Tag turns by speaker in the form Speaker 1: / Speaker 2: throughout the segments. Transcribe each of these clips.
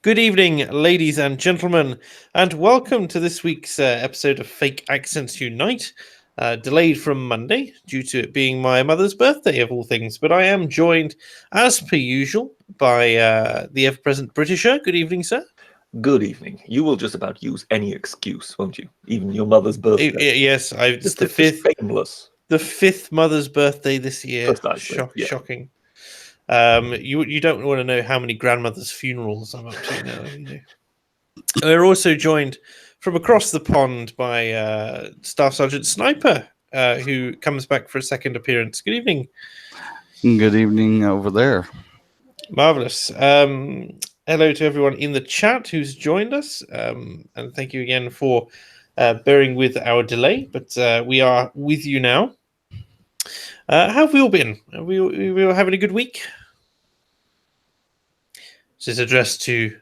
Speaker 1: Good evening, ladies and gentlemen, and welcome to this week's episode of Fake Accents Unite. Delayed from Monday due to it being my mother's birthday, of all things. But I am joined, as per usual, by the ever present Britisher. Good evening, sir.
Speaker 2: Good evening. You will just about use any excuse, won't you? Even your mother's birthday.
Speaker 1: Yes, it's the fifth.
Speaker 2: Shameless.
Speaker 1: The fifth mother's birthday this year.
Speaker 2: Precisely. Yeah.
Speaker 1: Shocking. You don't want to know how many grandmothers' funerals I'm up to now. We're also joined from across the pond by Staff Sergeant Sniper, who comes back for a second appearance. Good evening.
Speaker 3: Good evening over there.
Speaker 1: Marvelous. Hello to everyone in the chat who's joined us, and thank you again for bearing with our delay. But we are with you now. How have we all been? We all having a good week? This is addressed to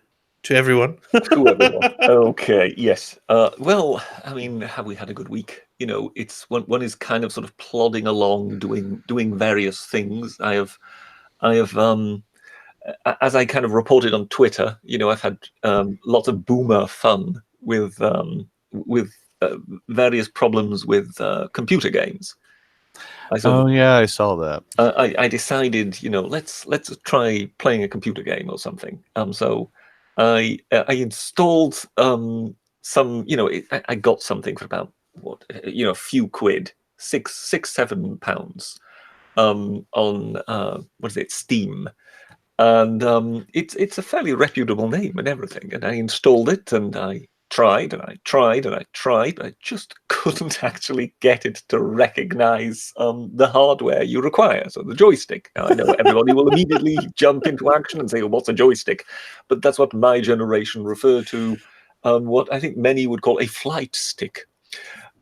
Speaker 1: everyone.
Speaker 2: To everyone. Okay. Yes. Well, I mean, have we had a good week? You know, it's one is kind of sort of plodding along, doing various things. I have, as I kind of reported on Twitter, you know, I've had lots of boomer fun with various problems with computer games.
Speaker 3: I saw that.
Speaker 2: I decided, you know, let's try playing a computer game or something. So I installed some, you know, I got something for about a few quid, £7 on what is it, Steam, and it's a fairly reputable name and everything. And I installed it and I tried and I tried and I tried, but I just couldn't actually get it to recognize the hardware you require. So the joystick. Now, I know everybody will immediately jump into action and say, "Oh, what's a joystick?" But that's what my generation referred to, what I think many would call a flight stick.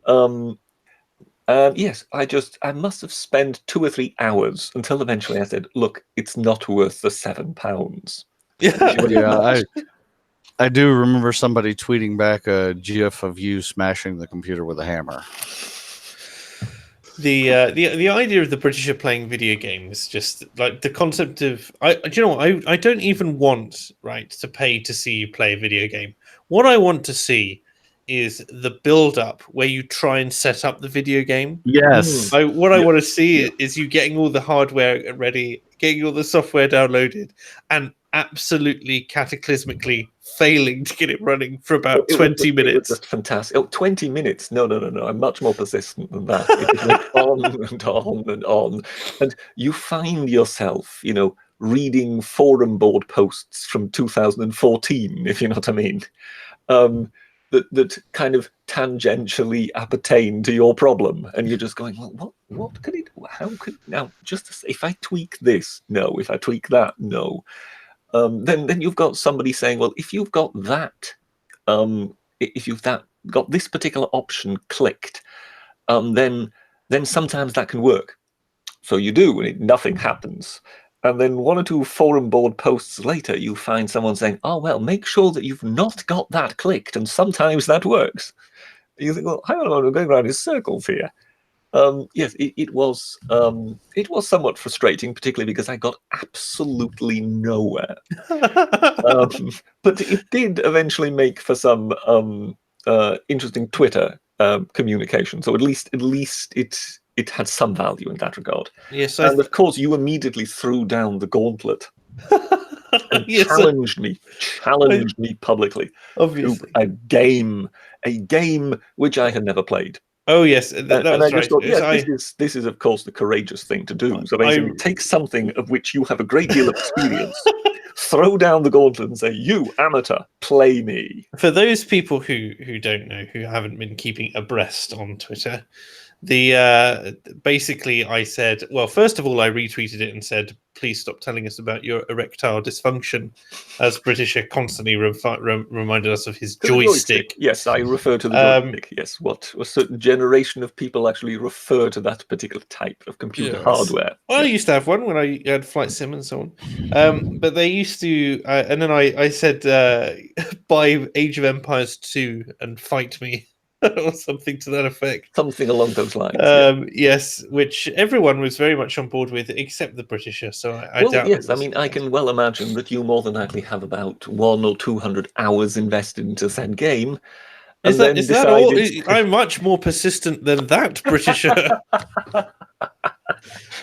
Speaker 2: Yes, I must have spent 2 or 3 hours until eventually I said, "Look, it's not worth the £7."
Speaker 3: Yeah, I do remember somebody tweeting back a GIF of you smashing the computer with a hammer.
Speaker 1: The idea of the British are playing video games, just like the concept of do you know what, I don't even want to pay to see you play a video game. What I want to see is the build up where you try and set up the video game.
Speaker 3: Yes.
Speaker 1: I want to see is you getting all the hardware ready, getting all the software downloaded, and absolutely cataclysmically failing to get it running for about 20 minutes.
Speaker 2: It was just fantastic. Oh, 20 minutes? No. I'm much more persistent than that. It went on and on and on. And you find yourself, you know, reading forum board posts from 2014, if you know what I mean, that kind of tangentially appertain to your problem. And you're just going, well, what could it, how could, now, just if I tweak this, no. If I tweak that, no. Then you've got somebody saying, well, if you've got that, got this particular option clicked, then sometimes that can work. So you do, and nothing happens. And then 1 or 2 forum board posts later, you find someone saying, "Oh well, make sure that you've not got that clicked, and sometimes that works." And you think, well, hang on, I'm going around in circles here. Yes, it was somewhat frustrating, particularly because I got absolutely nowhere. But it did eventually make for some interesting Twitter communication. So at least it had some value in that regard.
Speaker 1: Yes,
Speaker 2: and of course, you immediately threw down the gauntlet and challenged me publicly
Speaker 1: obviously.
Speaker 2: to a game which I had never played.
Speaker 1: Oh yes,
Speaker 2: and I just thought, this is of course the courageous thing to do. So basically, take something of which you have a great deal of experience, throw down the gauntlet, and say, "You amateur, play me."
Speaker 1: For those people who don't know, who haven't been keeping abreast on Twitter, basically I said, well, first of all, I retweeted it and said, "Please stop telling us about your erectile dysfunction," as British constantly reminded us of his joystick.
Speaker 2: Yes, I refer to the joystick. Yes, what a certain generation of people actually refer to that particular type of computer hardware.
Speaker 1: Well, I used to have one when I had Flight Sim and so on. But they used to, and then I said, "Buy Age of Empires 2 and fight me." or something to that effect.
Speaker 2: Something along those lines.
Speaker 1: Yes, which everyone was very much on board with, except the Britisher. So I
Speaker 2: Well,
Speaker 1: doubt.
Speaker 2: yes, I mean, I can well imagine that you more than likely have about 100 or 200 hours invested into said game, and
Speaker 1: Is
Speaker 2: then
Speaker 1: that all?
Speaker 2: decided.
Speaker 1: I'm much more persistent than that, Britisher.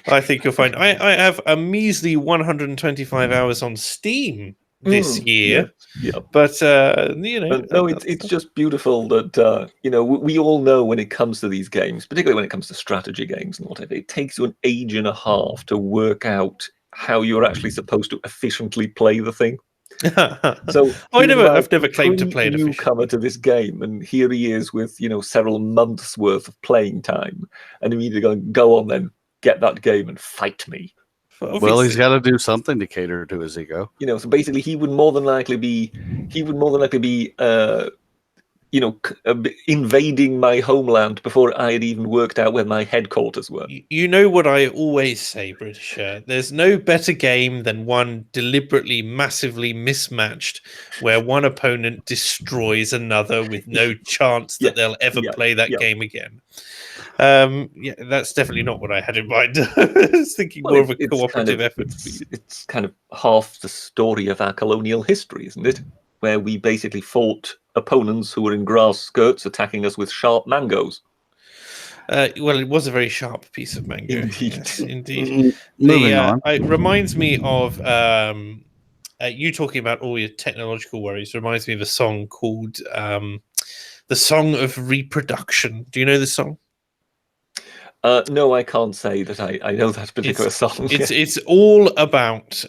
Speaker 1: I think you'll find I have a measly 125 hours on Steam this year,
Speaker 2: Yeah.
Speaker 1: but you know,
Speaker 2: No, it's just beautiful that you know, we all know when it comes to these games, particularly when it comes to strategy games and whatever, it takes you an age and a half to work out how you're actually supposed to efficiently play the thing. So
Speaker 1: I've never claimed to play it efficiently.
Speaker 2: Newcomer to this game, and here he is with, you know, several months worth of playing time, and immediately going, go on then, get that game and fight me.
Speaker 3: Well, he's got to do something to cater to his ego.
Speaker 2: You know, so basically, he would more than likely be, you know, invading my homeland before I had even worked out where my headquarters were.
Speaker 1: You know what I always say, Britisher? There's no better game than one deliberately, massively mismatched, where one opponent destroys another with no chance that they'll ever play that game again. Yeah, that's definitely not what I had in mind. I was thinking more of a cooperative effort.
Speaker 2: It's kind of half the story of our colonial history, isn't it? Where we basically fought opponents who were in grass skirts attacking us with sharp mangoes.
Speaker 1: Well, it was a very sharp piece of mango.
Speaker 2: Indeed.
Speaker 1: Yes, indeed.
Speaker 3: Moving on.
Speaker 1: It reminds me of you talking about all your technological worries. Reminds me of a song called "The Song of Reproduction." Do you know the song?
Speaker 2: No, I can't say that I know that particular song.
Speaker 1: It's all about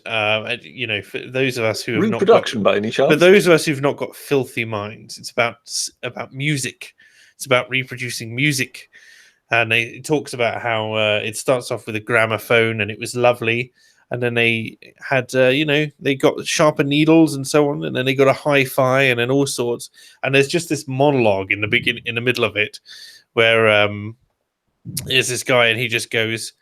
Speaker 1: you know, for those of us who have
Speaker 2: reproduction by any chance.
Speaker 1: For those of us who've not got filthy minds, it's about music. It's about reproducing music, and it talks about how it starts off with a gramophone, and it was lovely, and then they had you know, they got sharper needles and so on, and then they got a hi-fi, and then all sorts. And there's just this monologue in the middle of it, where there's this guy, and he just goes,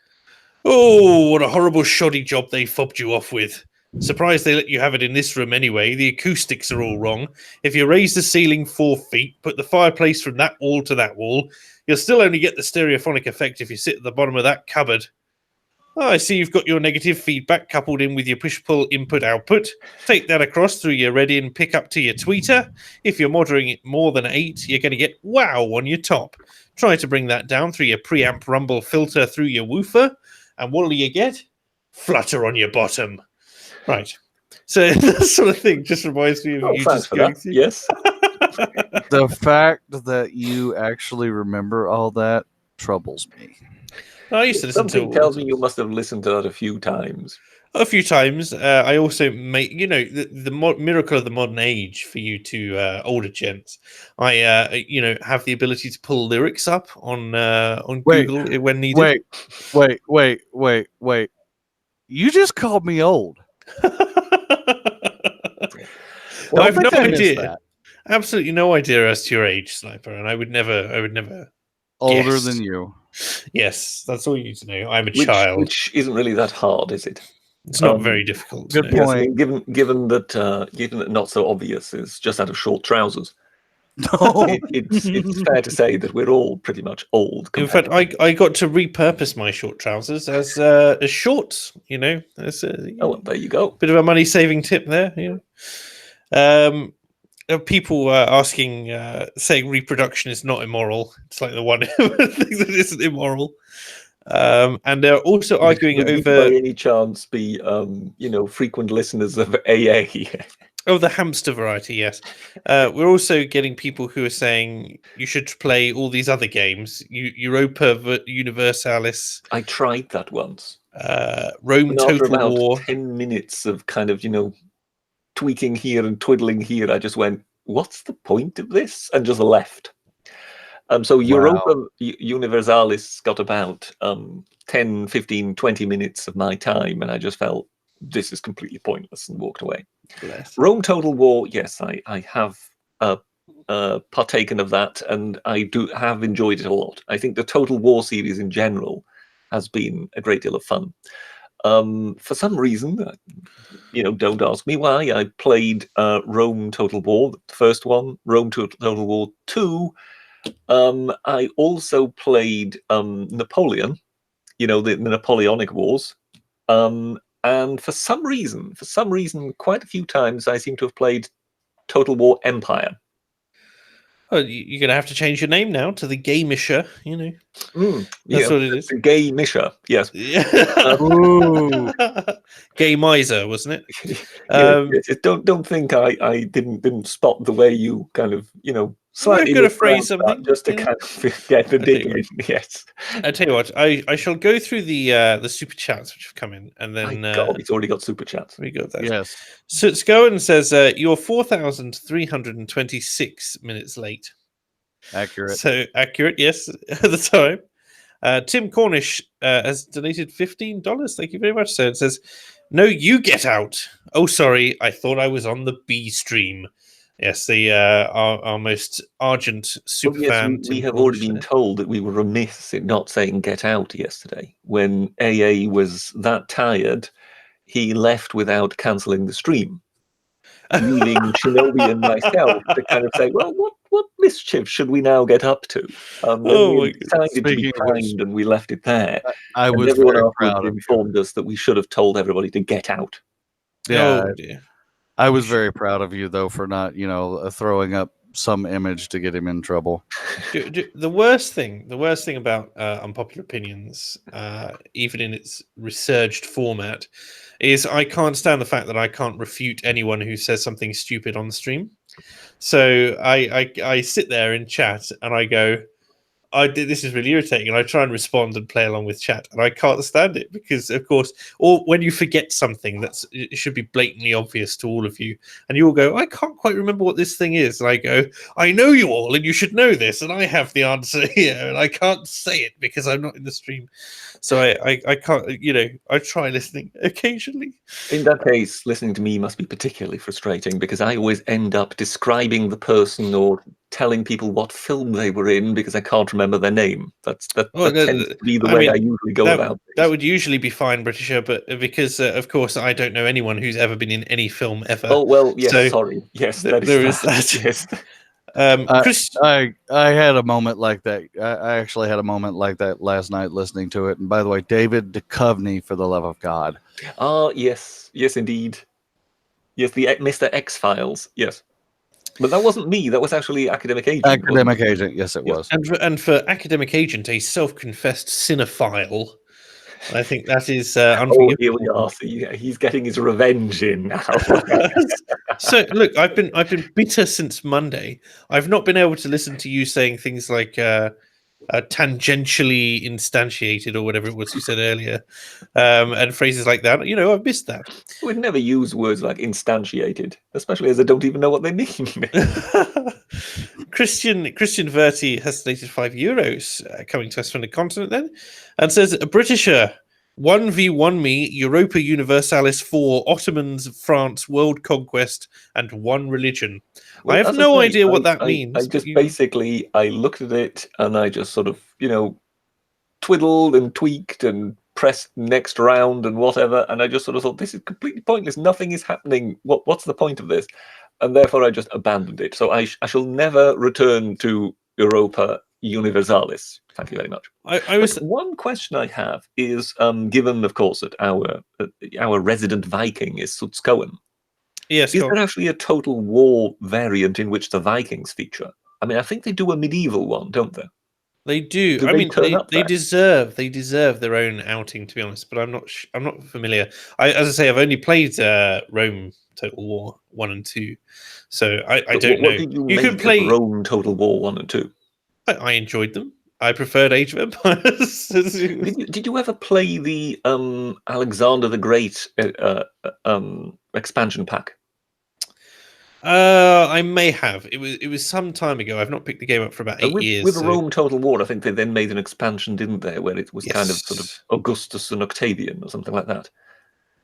Speaker 1: "Oh, what a horrible shoddy job they fobbed you off with. Surprised they let you have it in this room anyway. The acoustics are all wrong. If you raise the ceiling 4 feet, put the fireplace from that wall to that wall, you'll still only get the stereophonic effect if you sit at the bottom of that cupboard. Oh, I see you've got your negative feedback coupled in with your push-pull input-output. Take that across through your Reading pick-up to your tweeter. If you're monitoring it more than 8, you're going to get wow on your top. Try to bring that down through your preamp rumble filter through your woofer. And what will you get? Flutter on your bottom." Right. So that sort of thing just reminds me of you just going through.
Speaker 2: Yes.
Speaker 3: The fact that you actually remember all that troubles me.
Speaker 1: I used to listen
Speaker 2: Something tells me you must have listened to that a few times.
Speaker 1: A few times. I also make, you know, the miracle of the modern age for you two older gents. I, you know, have the ability to pull lyrics up on Google when needed.
Speaker 3: Wait. You just called me old.
Speaker 1: Well, I have no idea. Absolutely no idea as to your age, Sniper, and I would never
Speaker 3: older
Speaker 1: guess.
Speaker 3: than you.
Speaker 1: Yes, that's all you need to know. I'm a child.
Speaker 2: Which isn't really that hard, is it?
Speaker 1: It's not very difficult.
Speaker 3: Good
Speaker 2: Yes,
Speaker 3: point.
Speaker 2: I mean, given that not so obvious is just out of short trousers.
Speaker 3: No.
Speaker 2: It's fair to say that we're all pretty much old.
Speaker 1: In fact, I got to repurpose my short trousers as shorts. You know,
Speaker 2: well, there you go.
Speaker 1: Bit of a money-saving tip there. You know, people asking, saying reproduction is not immoral. It's like the one thing that isn't immoral. And they're also arguing over.
Speaker 2: By any chance, be you know, frequent listeners of AA.
Speaker 1: Oh, the hamster variety, yes. We're also getting people who are saying you should play all these other games. Europa Universalis.
Speaker 2: I tried that once.
Speaker 1: Rome Total
Speaker 2: about
Speaker 1: War.
Speaker 2: 10 minutes of kind of, you know, tweaking here and twiddling here, I just went, what's the point of this? And just left. So Europa Universalis got about 10, 15, 20 minutes of my time, and I just felt this is completely pointless and walked away.
Speaker 1: Bless.
Speaker 2: Rome Total War, yes, I have partaken of that, and I do have enjoyed it a lot. I think the Total War series in general has been a great deal of fun. For some reason, you know, don't ask me why, I played Rome Total War, the first one, Rome Total War 2, I also played Napoleon, the Napoleonic Wars. And for some reason, quite a few times I seem to have played Total War Empire.
Speaker 1: Oh, you're going to have to change your name now to the Gamisher,
Speaker 2: That's
Speaker 1: what it is.
Speaker 2: The Gay Misha, yes.
Speaker 3: Ooh.
Speaker 1: Gay miser, wasn't it?
Speaker 2: Yes. Don't think I didn't spot the way you kind of, slightly
Speaker 1: We're going to
Speaker 2: reframed
Speaker 1: phrase
Speaker 2: that
Speaker 1: something.
Speaker 2: just to kind of get the dig in. Yes.
Speaker 1: I tell you what, I shall go through the super chats which have come in, and then
Speaker 2: My God, it's already got super chats.
Speaker 1: we got that.
Speaker 3: Yes.
Speaker 1: So it's going says you're 4,326 minutes late.
Speaker 3: Accurate.
Speaker 1: So accurate, yes, at the time. Tim Cornish has donated $15. Thank you very much. So it says, "No, you get out." Oh, sorry, I thought I was on the B stream. Yes, the our most argent super fan.
Speaker 2: We
Speaker 1: Tim
Speaker 2: have
Speaker 1: Cornish
Speaker 2: already been
Speaker 1: there.
Speaker 2: told that we were remiss in not saying "get out" yesterday. When AA was that tired, he left without cancelling the stream, leaving Shinobi and myself to kind of say, "Well, what mischief should we now get up to?" Then
Speaker 1: Oh my
Speaker 2: we decided to be
Speaker 3: Speaking of which,
Speaker 2: kind, and we left it there.
Speaker 3: I
Speaker 2: And
Speaker 3: was
Speaker 2: everyone
Speaker 3: very
Speaker 2: afterwards
Speaker 3: proud of you.
Speaker 2: informed us that we should have told everybody to get out.
Speaker 3: Yeah,
Speaker 1: Oh dear.
Speaker 3: I was very proud of you though for not, throwing up some image to get him in trouble.
Speaker 1: The worst thing about unpopular opinions, even in its resurged format, is I can't stand the fact that I can't refute anyone who says something stupid on the stream. So I sit there in chat and I go, this is really irritating, and I try and respond and play along with chat, and I can't stand it because, of course, or when you forget something it should be blatantly obvious to all of you, and you all go, I can't quite remember what this thing is, and I go, I know you all, and you should know this, and I have the answer here, and I can't say it because I'm not in the stream, so I can't, I try listening occasionally.
Speaker 2: In that case, listening to me must be particularly frustrating because I always end up describing the person or telling people what film they were in because I can't remember their name. That tends to be the way I usually go about things.
Speaker 1: That would usually be fine, Britisher, but because, of course, I don't know anyone who's ever been in any film ever.
Speaker 2: Oh, well, yes,
Speaker 1: so
Speaker 2: sorry. Yes,
Speaker 1: there is that.
Speaker 2: Yes.
Speaker 3: I had a moment like that. I actually had a moment like that last night listening to it. And by the way, David Duchovny, for the love of God.
Speaker 2: Oh, yes, indeed. Yes, the Mr. X-Files. Yes. But that wasn't me. That was actually Academic Agent.
Speaker 3: Academic Agent, yes, it was.
Speaker 1: And for Academic Agent, a self-confessed cinephile, I think that is unforgivable.
Speaker 2: Oh, here we are. See, he's getting his revenge in now.
Speaker 1: So, look, I've been bitter since Monday. I've not been able to listen to you saying things like tangentially instantiated or whatever it was you said earlier, and phrases like that. I've missed that.
Speaker 2: We'd never use words like instantiated, especially as I don't even know what they mean.
Speaker 1: Christian Verti has donated €5 coming to us from the continent then, and says, a Britisher, 1v1 me, Europa Universalis 4, Ottomans, France, world conquest, and one religion.
Speaker 2: Well,
Speaker 1: I have no idea what that means.
Speaker 2: I just basically, I looked at it and I just sort of, twiddled and tweaked and pressed next round and whatever, and I just sort of thought, this is completely pointless. Nothing is happening. What's the point of this? And therefore I just abandoned it. So I shall never return to Europa Universalis. Thank you very much. One question I have is, given, of course, that our resident Viking is Sutskoen,
Speaker 1: yes,
Speaker 2: is there actually a Total War variant in which the Vikings feature? I mean, I think they do a medieval one, don't they?
Speaker 1: They do. They deserve their own outing, to be honest. But I'm not familiar. As I say, I've only played Rome Total War 1 and 2, so I don't know.
Speaker 2: What did you can play Rome Total War 1 and 2.
Speaker 1: I enjoyed them. I preferred Age of Empires.
Speaker 2: Did you ever play the Alexander the Great expansion pack?
Speaker 1: I may have. It was some time ago. I've not picked the game up for about 8 years.
Speaker 2: With Rome Total War, I think they then made an expansion, didn't they, where it was kind of sort of Augustus and Octavian or something like that.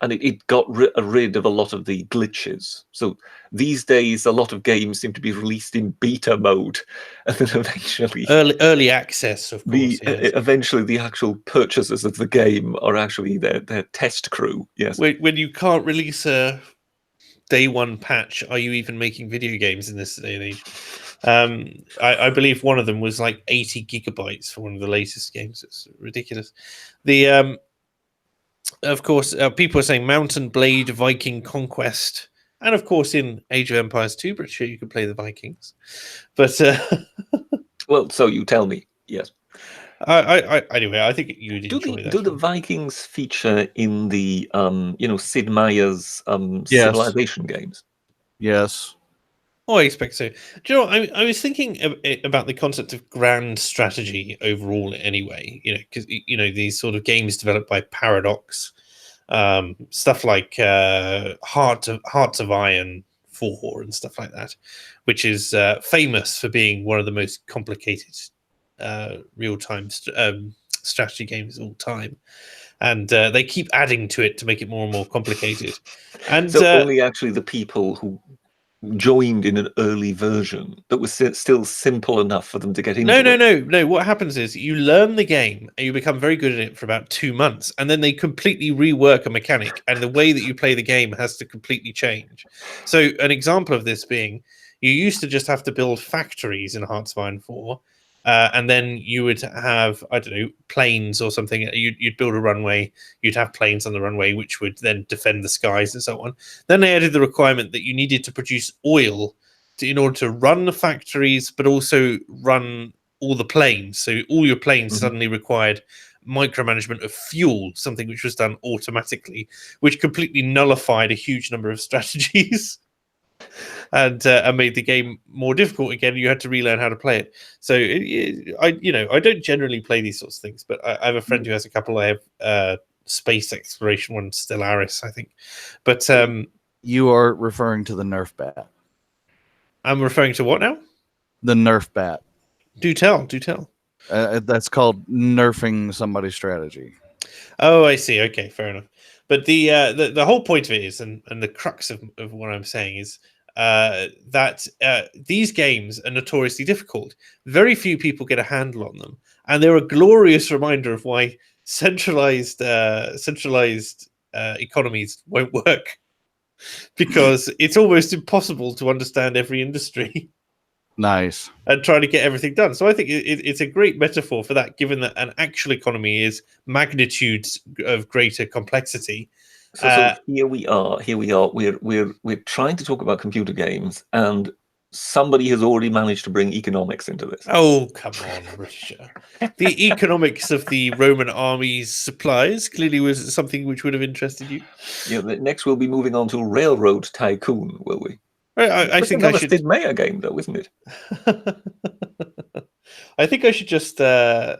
Speaker 2: And it got rid of a lot of the glitches. So these days, a lot of games seem to be released in beta mode, and then eventually
Speaker 1: early access, of course.
Speaker 2: Eventually, the actual purchasers of the game are actually their test crew. Yes.
Speaker 1: When you can't release a day one patch, are you even making video games in this day and age? I believe one of them was like 80 gigabytes for one of the latest games. It's ridiculous. The of course, people are saying Mountain Blade, Viking Conquest, and of course in Age of Empires 2, but sure you could play the Vikings. But
Speaker 2: well, so you tell me. Yes.
Speaker 1: Anyway, I think you'd enjoy that.
Speaker 2: Do the Vikings feature in the Sid Meier's
Speaker 3: Yes.
Speaker 2: Civilization games?
Speaker 3: Yes.
Speaker 1: Oh, I expect so. Do you know, I was thinking about the concept of grand strategy overall anyway, because, these sort of games developed by Paradox, stuff like Hearts of Iron 4 and stuff like that, which is famous for being one of the most complicated real-time strategy games of all time. And they keep adding to it to make it more and more complicated. And
Speaker 2: so only actually the people who joined in an early version that was still simple enough for them to get into it.
Speaker 1: No. What happens is you learn the game and you become very good at it for about 2 months, and then they completely rework a mechanic, and the way that you play the game has to completely change. So an example of this being, you used to just have to build factories in Hearts of Iron 4, and then you would have, I don't know, planes or something. You'd build a runway, you'd have planes on the runway, which would then defend the skies and so on. Then they added the requirement that you needed to produce oil in order to run the factories, but also run all the planes. So all your planes suddenly required micromanagement of fuel, something which was done automatically, which completely nullified a huge number of strategies. And made the game more difficult again. You had to relearn how to play it. So I don't generally play these sorts of things, but I have a friend who has a couple. I have space exploration one, Stellaris, I think. But
Speaker 3: you are referring to the Nerf bat.
Speaker 1: I'm referring to what now?
Speaker 3: The Nerf bat.
Speaker 1: Do tell.
Speaker 3: That's called nerfing somebody's strategy.
Speaker 1: Oh, I see. Okay, fair enough. But the whole point of it is, and the crux of what I'm saying is, that these games are notoriously difficult. Very few people get a handle on them, and they're a glorious reminder of why centralized economies won't work, because it's almost impossible to understand every industry.
Speaker 3: Nice.
Speaker 1: And try to get everything done. So I think it's a great metaphor for that, given that an actual economy is magnitudes of greater complexity.
Speaker 2: So here we are. We're trying to talk about computer games, and somebody has already managed to bring economics into this.
Speaker 1: Oh, come on, Richard. The economics of the Roman army's supplies clearly was something which would have interested you.
Speaker 2: Yeah, next we'll be moving on to Railroad Tycoon, will we?
Speaker 1: I think I should.
Speaker 2: Sid Meier game, though, isn't it?
Speaker 1: I think I should just. I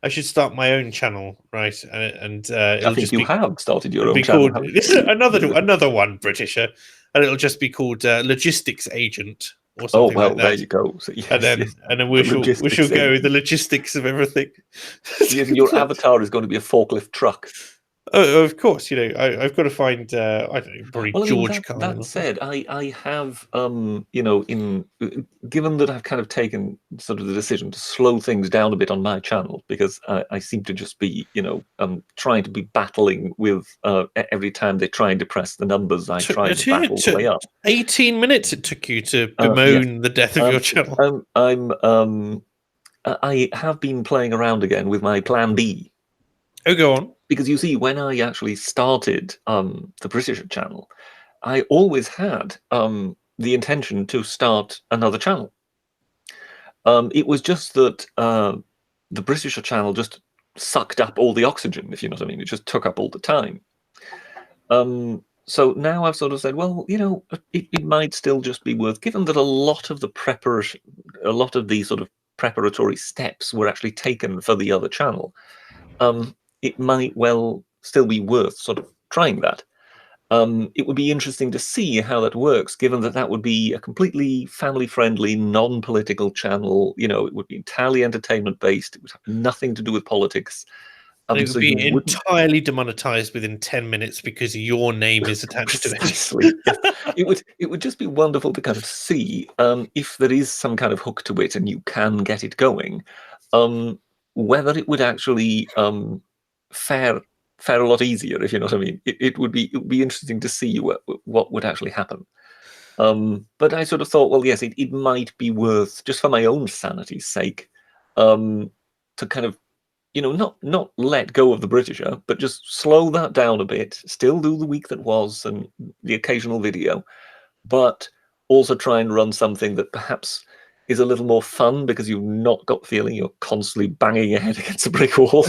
Speaker 1: should start my own channel, right? And
Speaker 2: I think you have started your own channel.
Speaker 1: This is another one, Britisher, and it'll just be called Logistics Agent or something like that.
Speaker 2: There you go. So, yes,
Speaker 1: and then we shall go with the logistics of everything.
Speaker 2: Your avatar is going to be a forklift truck.
Speaker 1: Oh, of course, I've got to find I don't know, probably George Carlin.
Speaker 2: That said, I have given that I've kind of taken sort of the decision to slow things down a bit on my channel, because I seem to just be trying to be battling with every time they try and depress the numbers. I try to battle the way up.
Speaker 1: 18 minutes it took you to bemoan the death of your channel.
Speaker 2: I have been playing around again with my Plan B.
Speaker 1: Oh, go on.
Speaker 2: Because you see, when I actually started the British channel, I always had the intention to start another channel. It was just that the British channel just sucked up all the oxygen, if you know what I mean. It just took up all the time. So now I've sort of said, well, it might still just be worth, given that a lot of the sort of preparatory steps were actually taken for the other channel. It might well still be worth sort of trying that. It would be interesting to see how that works, given that that would be a completely family-friendly, non-political channel. It would be entirely entertainment-based. It would have nothing to do with politics.
Speaker 1: It would be entirely demonetized within 10 minutes because your name is attached to
Speaker 2: it. It would just be wonderful to kind of see if there is some kind of hook to it and you can get it going, whether it would actually fare a lot easier, if you know what I mean. It would be interesting to see what would actually happen. But I sort of thought, well, yes, it might be worth, just for my own sanity's sake, to kind of, not let go of the Britisher, but just slow that down a bit, still do the week that was and the occasional video, but also try and run something that perhaps is a little more fun because you've not got the feeling you're constantly banging your head against a brick wall.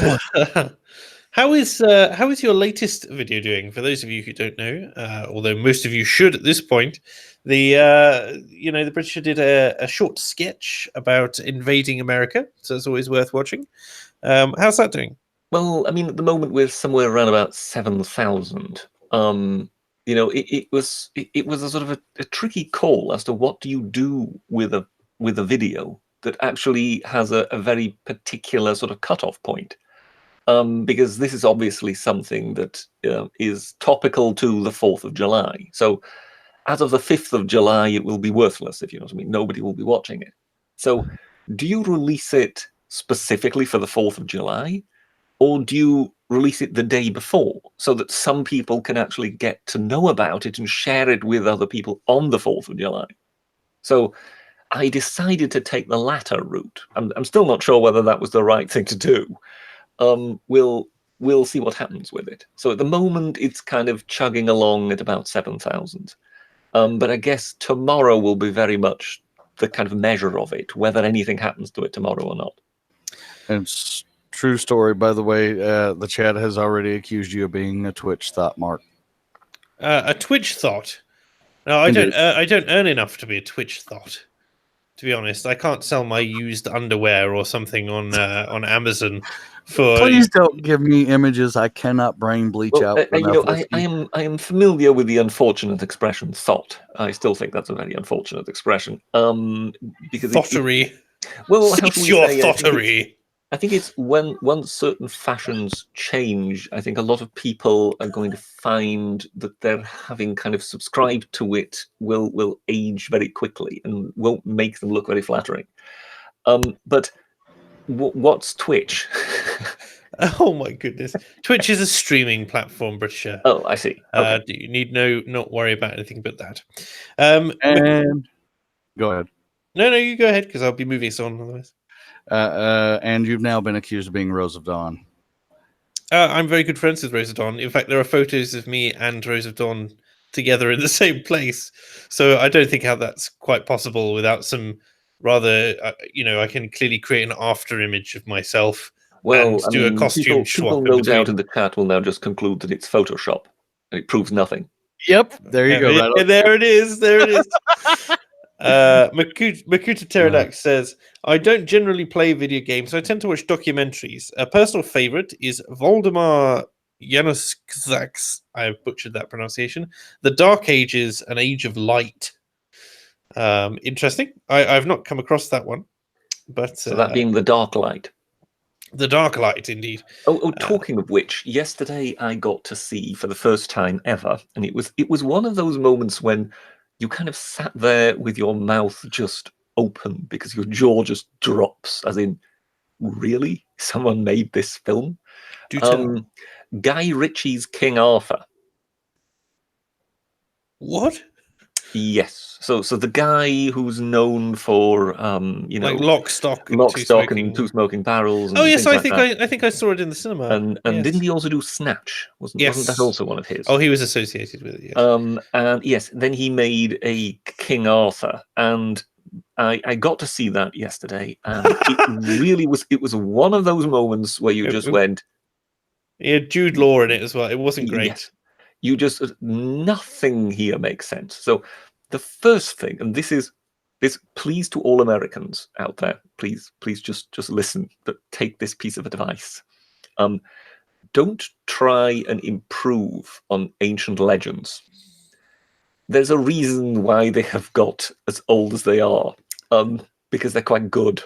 Speaker 1: How is your latest video doing? For those of you who don't know, although most of you should at this point, the British did a short sketch about invading America, so it's always worth watching. How's that doing?
Speaker 2: Well, I mean, at the moment we're somewhere around about 7,000. It was a sort of a tricky call as to what do you do with a video that actually has a very particular sort of cutoff point. Because this is obviously something that is topical to the 4th of July. So as of the 5th of July, it will be worthless, if you know what I mean. Nobody will be watching it. So do you release it specifically for the 4th of July? Or do you release it the day before so that some people can actually get to know about it and share it with other people on the 4th of July? So I decided to take the latter route. I'm still not sure whether that was the right thing to do. We'll see what happens with it. So at the moment, it's kind of chugging along at about 7,000. But I guess tomorrow will be very much the kind of measure of it, whether anything happens to it tomorrow or not.
Speaker 3: And it's true story, by the way. The chat has already accused you of being a Twitch thought, Mark.
Speaker 1: A Twitch thought? No, I don't. I don't earn enough to be a Twitch thought. To be honest, I can't sell my used underwear or something on Amazon.
Speaker 3: Please don't give me images I cannot brain bleach out.
Speaker 2: I am familiar with the unfortunate expression "thought." I still think that's a very unfortunate expression. Because
Speaker 1: thoughterry.
Speaker 2: Well,
Speaker 1: cease your thoughterry.
Speaker 2: I think it's when once certain fashions change, I think a lot of people are going to find that they're having kind of subscribed to it will age very quickly and won't make them look very flattering. But what's Twitch?
Speaker 1: Oh my goodness! Twitch is a streaming platform, Britisher.
Speaker 2: Oh, I see. Okay.
Speaker 1: You need not worry about anything but that.
Speaker 3: And go ahead.
Speaker 1: No, you go ahead because I'll be moving us on otherwise.
Speaker 3: And you've now been accused of being Rose of Dawn.
Speaker 1: I'm very good friends with Rose of Dawn. In fact, there are photos of me and Rose of Dawn together in the same place. So I don't think how that's quite possible without some rather, I can clearly create an after image of myself and do a costume swap.
Speaker 2: People no doubt in the chat will now just conclude that it's Photoshop. And it proves nothing.
Speaker 3: Yep, there you go.
Speaker 1: Right there it is. There it is. Makuta Pterodax says, I don't generally play video games, so I tend to watch documentaries. A personal favorite is Voldemar Januszczak's, I butchered that pronunciation, The Dark Ages, An Age of Light. Interesting. I've not come across that one. But
Speaker 2: so that being The Dark Light.
Speaker 1: The Dark Light, indeed.
Speaker 2: Talking of which, yesterday I got to see for the first time ever, and it was one of those moments when you kind of sat there with your mouth just open because your jaw just drops, as in, really? Someone made this film?
Speaker 1: Do tell.
Speaker 2: Guy Ritchie's King Arthur.
Speaker 1: What?
Speaker 2: Yes. So the guy who's known for
Speaker 1: like Lock, Stock,
Speaker 2: and Two Smoking Barrels. And
Speaker 1: yes, I think I saw it in the cinema.
Speaker 2: And
Speaker 1: yes.
Speaker 2: Didn't he also do Snatch? Wasn't that also one of his?
Speaker 1: Oh, he was associated with it. Yes.
Speaker 2: And yes, then he made a King Arthur, and I got to see that yesterday, and it really was. It was one of those moments where you just went.
Speaker 1: Yeah, Jude Law in it as well. It wasn't great.
Speaker 2: Yes. You just nothing here makes sense. So the first thing, and this please to all Americans out there, please just listen, but take this piece of advice. Don't try and improve on ancient legends. There's a reason why they have got as old as they are, because they're quite good.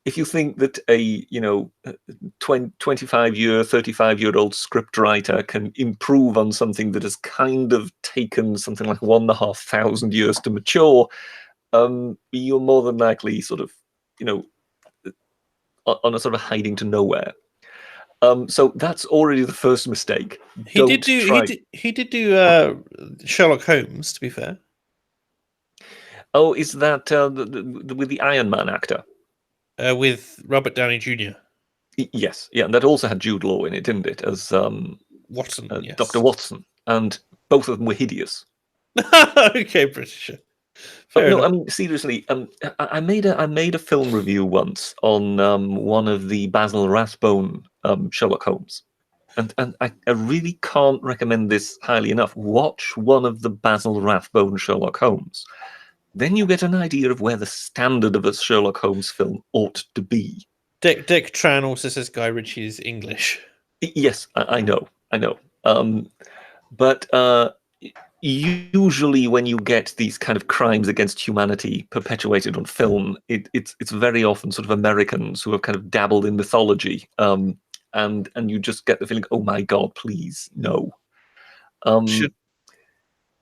Speaker 2: If you think that a 25-year, 35-year-old scriptwriter can improve on something that has kind of taken something like 1,500 years to mature, you're more than likely sort of, on a sort of hiding to nowhere. So that's already the first mistake.
Speaker 1: He did do Sherlock Holmes, to be fair.
Speaker 2: Oh, is that with the Iron Man actor?
Speaker 1: With Robert Downey Jr.
Speaker 2: Yes, yeah, and that also had Jude Law in it, didn't it, as
Speaker 1: Watson, yes.
Speaker 2: Dr. Watson, and both of them were hideous.
Speaker 1: Okay, British. Fair
Speaker 2: no,
Speaker 1: enough.
Speaker 2: I mean seriously. I made a film review once on one of the Basil Rathbone Sherlock Holmes, and I really can't recommend this highly enough. Watch one of the Basil Rathbone Sherlock Holmes. Then you get an idea of where the standard of a Sherlock Holmes film ought to be.
Speaker 1: Dick Tran also says Guy Ritchie is English.
Speaker 2: Yes, I know. But usually when you get these kind of crimes against humanity perpetuated on film, it's very often sort of Americans who have kind of dabbled in mythology, and you just get the feeling, oh my God, please, no.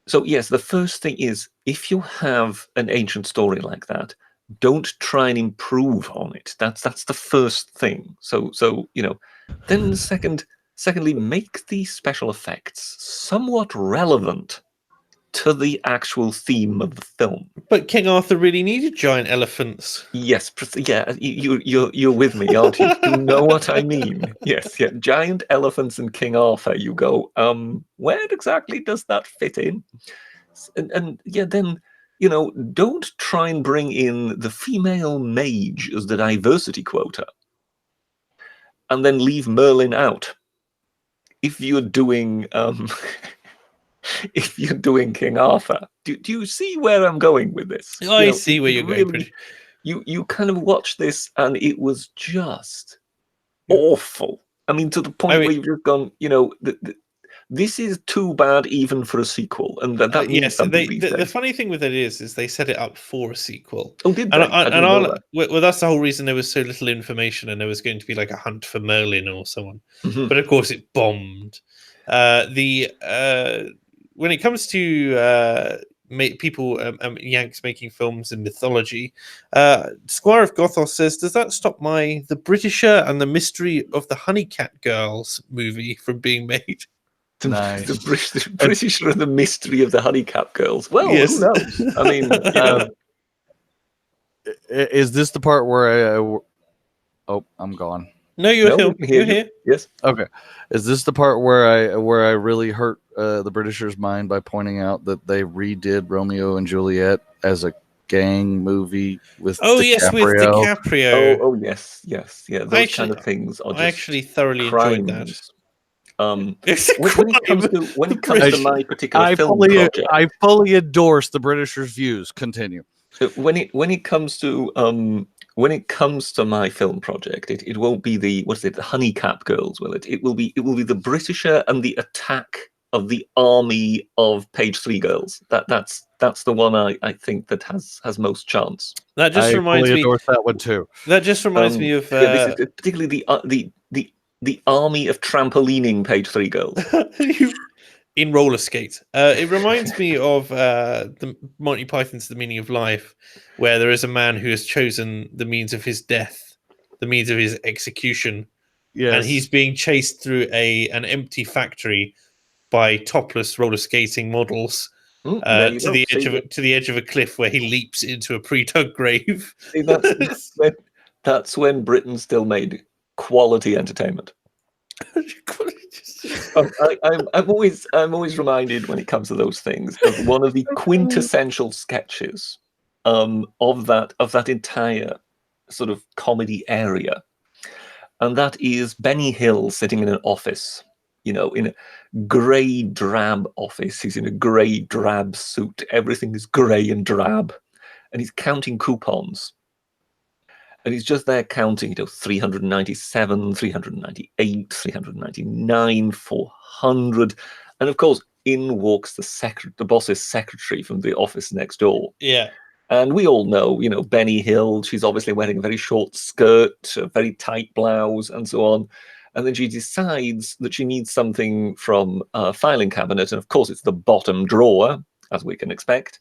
Speaker 2: So yes, the first thing is, if you have an ancient story like that, don't try and improve on it. That's the first thing. So then secondly, make the special effects somewhat relevant to the actual theme of the film.
Speaker 1: But King Arthur really needed giant elephants.
Speaker 2: Yes, yeah, you're with me, aren't you? You know what I mean. Yes, yeah, giant elephants and King Arthur. You go, where exactly does that fit in? And yeah, then don't try and bring in the female mage as the diversity quota, and then leave Merlin out. If you're doing if you're doing King Arthur, do you see where I'm going with this?
Speaker 1: I see where you're going.
Speaker 2: You kind of watch this, and it was just awful. I mean, to the point where you've just gone, this is too bad even for a sequel, and that means
Speaker 1: yes.
Speaker 2: something these days.
Speaker 1: The funny thing with it is they set it up for a sequel.
Speaker 2: Oh, did they?
Speaker 1: Well, that's the whole reason there was so little information, and there was going to be like a hunt for Merlin or someone.
Speaker 2: Mm-hmm.
Speaker 1: But of course, it bombed. When it comes to people, Yanks making films in mythology, Squire of Gothos says, does that stop The Britisher and the Mystery of the Honeycat Girls movie from being made?
Speaker 3: Nice.
Speaker 2: The British and the Mystery of the Honeycat Girls. Well,
Speaker 1: yes.
Speaker 2: Who knows? I mean,
Speaker 3: is this the part where oh, I'm gone.
Speaker 1: No, you're here.
Speaker 2: Yes.
Speaker 3: Okay. Is this the part where I really hurt the Britishers' mind by pointing out that they redid Romeo and Juliet as a gang movie with DiCaprio?
Speaker 1: Yes, with DiCaprio.
Speaker 2: Oh yes, yeah. Those kind of things are just
Speaker 1: I actually thoroughly
Speaker 2: crimes.
Speaker 1: enjoyed that.
Speaker 2: When it comes to my particular film project,
Speaker 3: I fully endorse the Britishers' views. Continue.
Speaker 2: When it comes to my film project, it won't be the Honeycap Girls, will it? It will be the Britisher and the attack of the army of Page 3 girls. That's the one I think that has most chance.
Speaker 1: That just reminds me.
Speaker 3: Endorse that one too.
Speaker 1: That just reminds me of
Speaker 2: this is particularly the army of trampolining Page 3 girls.
Speaker 1: In roller skate. It reminds me of the Monty Python's The Meaning of Life, where there is a man who has chosen the means of his death, the means of his execution, and he's being chased through an empty factory by topless roller skating models to the edge of a cliff, where he leaps into a pre-dug grave.
Speaker 2: See, that's when Britain still made quality entertainment. I'm always reminded when it comes to those things of one of the quintessential sketches of that entire sort of comedy area, and that is Benny Hill sitting in an office, in a grey drab office. He's in a grey drab suit. Everything is grey and drab, and he's counting coupons. And he's just there counting, 397, 398, 399, 400. And of course, in walks the boss's secretary from the office next door.
Speaker 1: Yeah.
Speaker 2: And we all know, Benny Hill, she's obviously wearing a very short skirt, a very tight blouse, and so on. And then she decides that she needs something from a filing cabinet. And of course, it's the bottom drawer, as we can expect.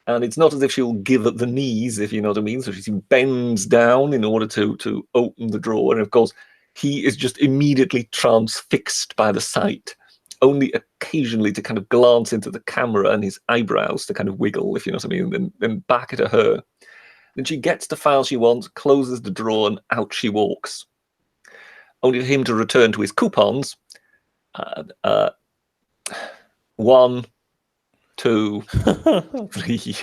Speaker 2: And it's not as if she'll give at the knees, if you know what I mean. So she bends down in order to open the drawer. And of course, he is just immediately transfixed by the sight. only occasionally to kind of glance into the camera and his eyebrows to kind of wiggle, if you know what I mean, and then back at her. Then she gets the file she wants, closes the drawer, and out she walks. Only for him to return to his coupons. 1, 2, 3.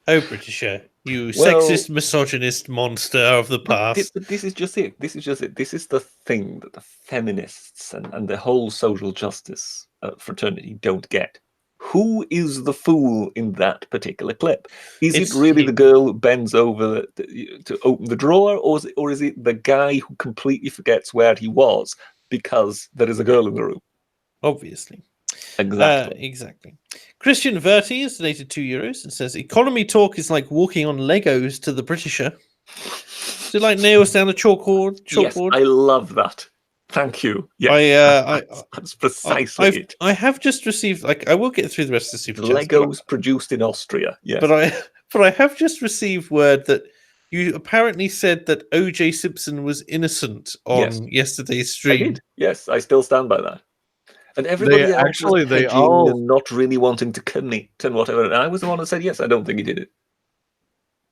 Speaker 1: Oh, Britisher, you
Speaker 2: Well,
Speaker 1: sexist, misogynist monster of the past.
Speaker 2: But this is just it. This is just it. This is the thing that the feminists and the whole social justice fraternity don't get. Who is the fool in that particular clip? Is
Speaker 1: It's
Speaker 2: it really
Speaker 1: him.
Speaker 2: the girl who bends over to open the drawer, or is it the guy who completely forgets where he was because there is a girl in the room?
Speaker 1: Obviously.
Speaker 2: Exactly.
Speaker 1: Exactly. Christian Verti has donated €2 and says, economy talk is like walking on Legos to the Britisher. Is it like nails down a chalkboard?
Speaker 2: Yes, I love that. Thank you.
Speaker 1: Yes,
Speaker 2: that's precisely it.
Speaker 1: I have just received, I will get through the rest of the super chats.
Speaker 2: Legos produced in Austria. Yes,
Speaker 1: but I have just received word that you apparently said that O.J. Simpson was innocent on yesterday's stream.
Speaker 2: I did. Yes, I still stand by that. And everybody else was hedging and not really wanting to commit and whatever. And I was the one that said, yes, I don't think he did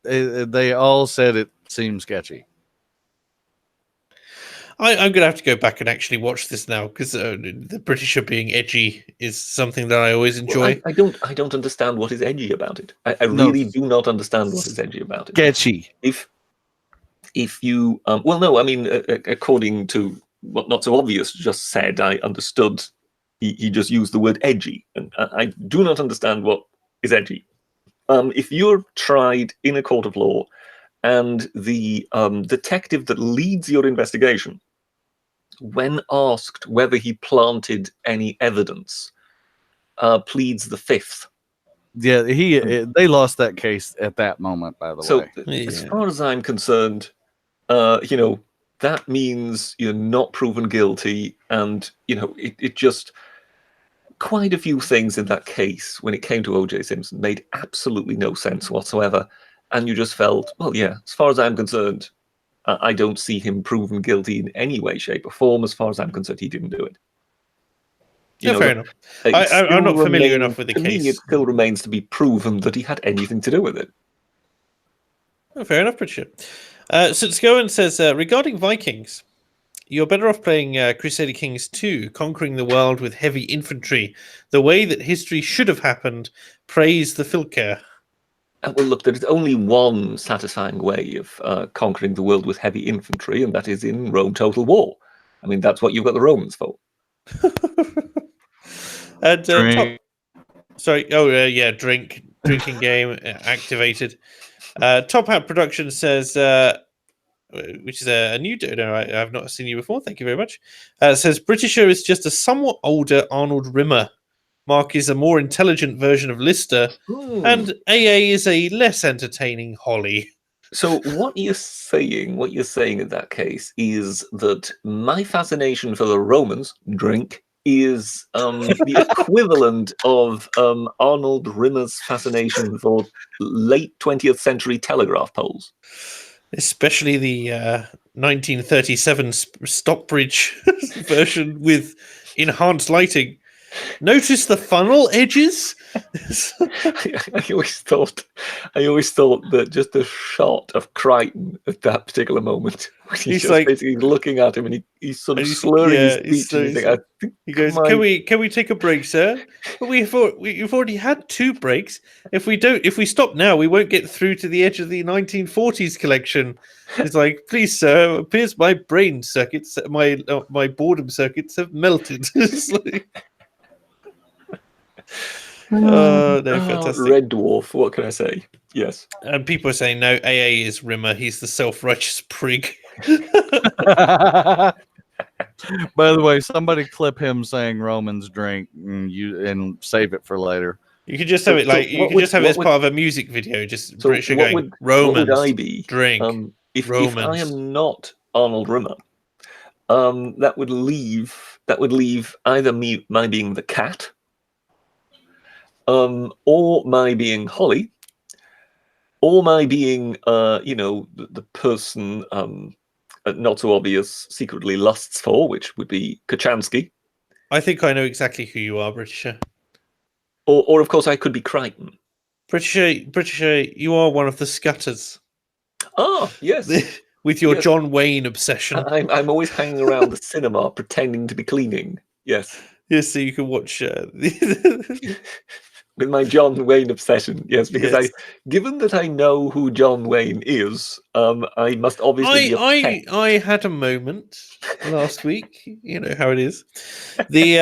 Speaker 3: it. They all said it seemed sketchy.
Speaker 1: I'm going to have to go back and actually watch this now because the Britisher being edgy is something that I always enjoy.
Speaker 2: Well, I don't understand what is edgy about it. I really do not understand what is edgy about it.
Speaker 3: Sketchy.
Speaker 2: If you well, no, I mean, according to what Not So Obvious just said, I understood he just used the word edgy, and I do not understand what is edgy. If you're tried in a court of law and the detective that leads your investigation, when asked whether he planted any evidence, pleads the fifth.
Speaker 3: Yeah, they lost that case at that moment, by the way.
Speaker 2: As far as I'm concerned, that means you're not proven guilty, and it just quite a few things in that case when it came to O.J. Simpson made absolutely no sense whatsoever, and you just felt, well, yeah, as far as I'm concerned, I don't see him proven guilty in any way, shape, or form. As far as I'm concerned, he didn't do it.
Speaker 1: Fair enough. I'm not familiar enough with the case.
Speaker 2: Me, it still remains to be proven that he had anything to do with it.
Speaker 1: Fair enough, Richard. Sitskoen says, regarding Vikings, you're better off playing Crusader Kings 2, conquering the world with heavy infantry, the way that history should have happened. Praise the Filker.
Speaker 2: Well, look, there's only one satisfying way of conquering the world with heavy infantry, and that is in Rome Total War. I mean, that's what you've got the Romans for.
Speaker 1: And drinking game activated. Top Hat Production says, which is a new donor. I've not seen you before. Thank you very much. Says Britisher is just a somewhat older Arnold Rimmer. Mark is a more intelligent version of Lister, and AA is a less entertaining Holly.
Speaker 2: So what you're saying in that case is that my fascination for the Romans, drink, is the equivalent of Arnold Rimmer's fascination for late 20th century telegraph poles.
Speaker 1: Especially the 1937 Stockbridge version with enhanced lighting. Notice the funnel edges?
Speaker 2: I always thought that just a shot of Crichton at that particular moment, he's just like, basically looking at him and he's sort of slurring his speech.
Speaker 1: He goes, "Can we take a break, sir? But we've already had 2 breaks. If we stop now, we won't get through to the edge of the 1940s collection." He's like, "Please, sir, it appears my brain circuits, my boredom circuits have melted." Fantastic.
Speaker 2: Red Dwarf, what can I say? Yes.
Speaker 1: And people are saying, no, AA is Rimmer. He's the self-righteous prig.
Speaker 3: By the way, somebody clip him saying Romans drink and save it for later.
Speaker 1: You could just have it as part of a music video, just British going, Romans
Speaker 2: what would I be?
Speaker 1: Drink.
Speaker 2: If I am not Arnold Rimmer, that would leave either my being the cat, or my being Holly, or my being the person Not So Obvious secretly lusts for, which would be Kachansky,
Speaker 1: I think I know exactly who you are, Britisher.
Speaker 2: Or of course, I could be Crichton.
Speaker 1: Britisher, you are one of the Scutters.
Speaker 2: Ah, yes.
Speaker 1: With your
Speaker 2: Yes.
Speaker 1: John Wayne obsession.
Speaker 2: I'm always hanging around the cinema pretending to be cleaning. Yes.
Speaker 1: Yes, so you can watch
Speaker 2: With my John Wayne obsession, yes, because
Speaker 1: Yes.
Speaker 2: given that I know who John Wayne is, I must obviously be obsessed.
Speaker 1: I had a moment last week. You know how it is. The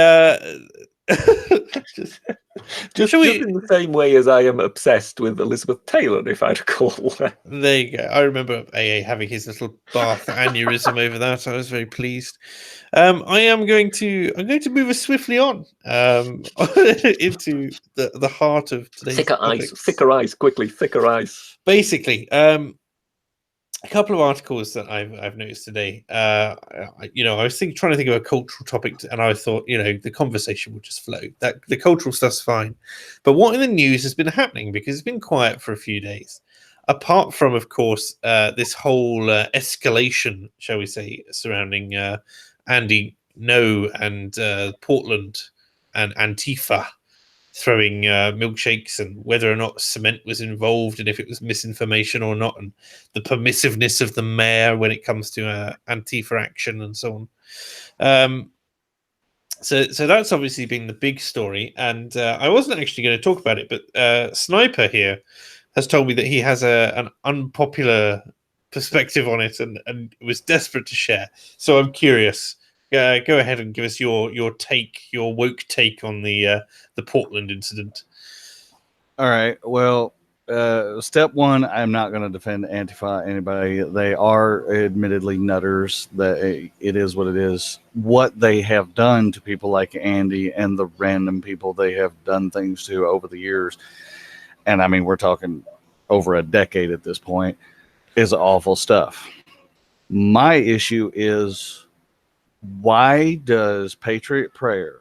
Speaker 2: just
Speaker 1: we-
Speaker 2: in the same way as I am obsessed with Elizabeth Taylor, if I recall.
Speaker 1: there you go. I remember AA having his little bath aneurysm over that. I was very pleased. I'm going to move us swiftly on into the heart of today's
Speaker 2: Thicker ice, quickly, thicker ice.
Speaker 1: Basically, a couple of articles that I've noticed today. I was trying to think of a cultural topic, and I thought, the conversation would just flow. That the cultural stuff's fine, but what in the news has been happening, because it's been quiet for a few days, apart from, of course, this whole escalation, shall we say, surrounding Andy No and Portland and Antifa throwing milkshakes, and whether or not cement was involved, and if it was misinformation or not, and the permissiveness of the mayor when it comes to Antifa action and so on. So that's obviously been the big story, and I wasn't actually going to talk about it, but Sniper here has told me that he has an unpopular perspective on it, and was desperate to share. So I'm curious. Go ahead and give us your woke take on the Portland incident.
Speaker 3: All right. Well, step one, I'm not going to defend Antifa anybody. They are admittedly nutters. That it is what it is. What they have done to people like Andy and the random people they have done things to over the years, and I mean, we're talking over a decade at this point, is awful stuff. My issue is, why does Patriot Prayer,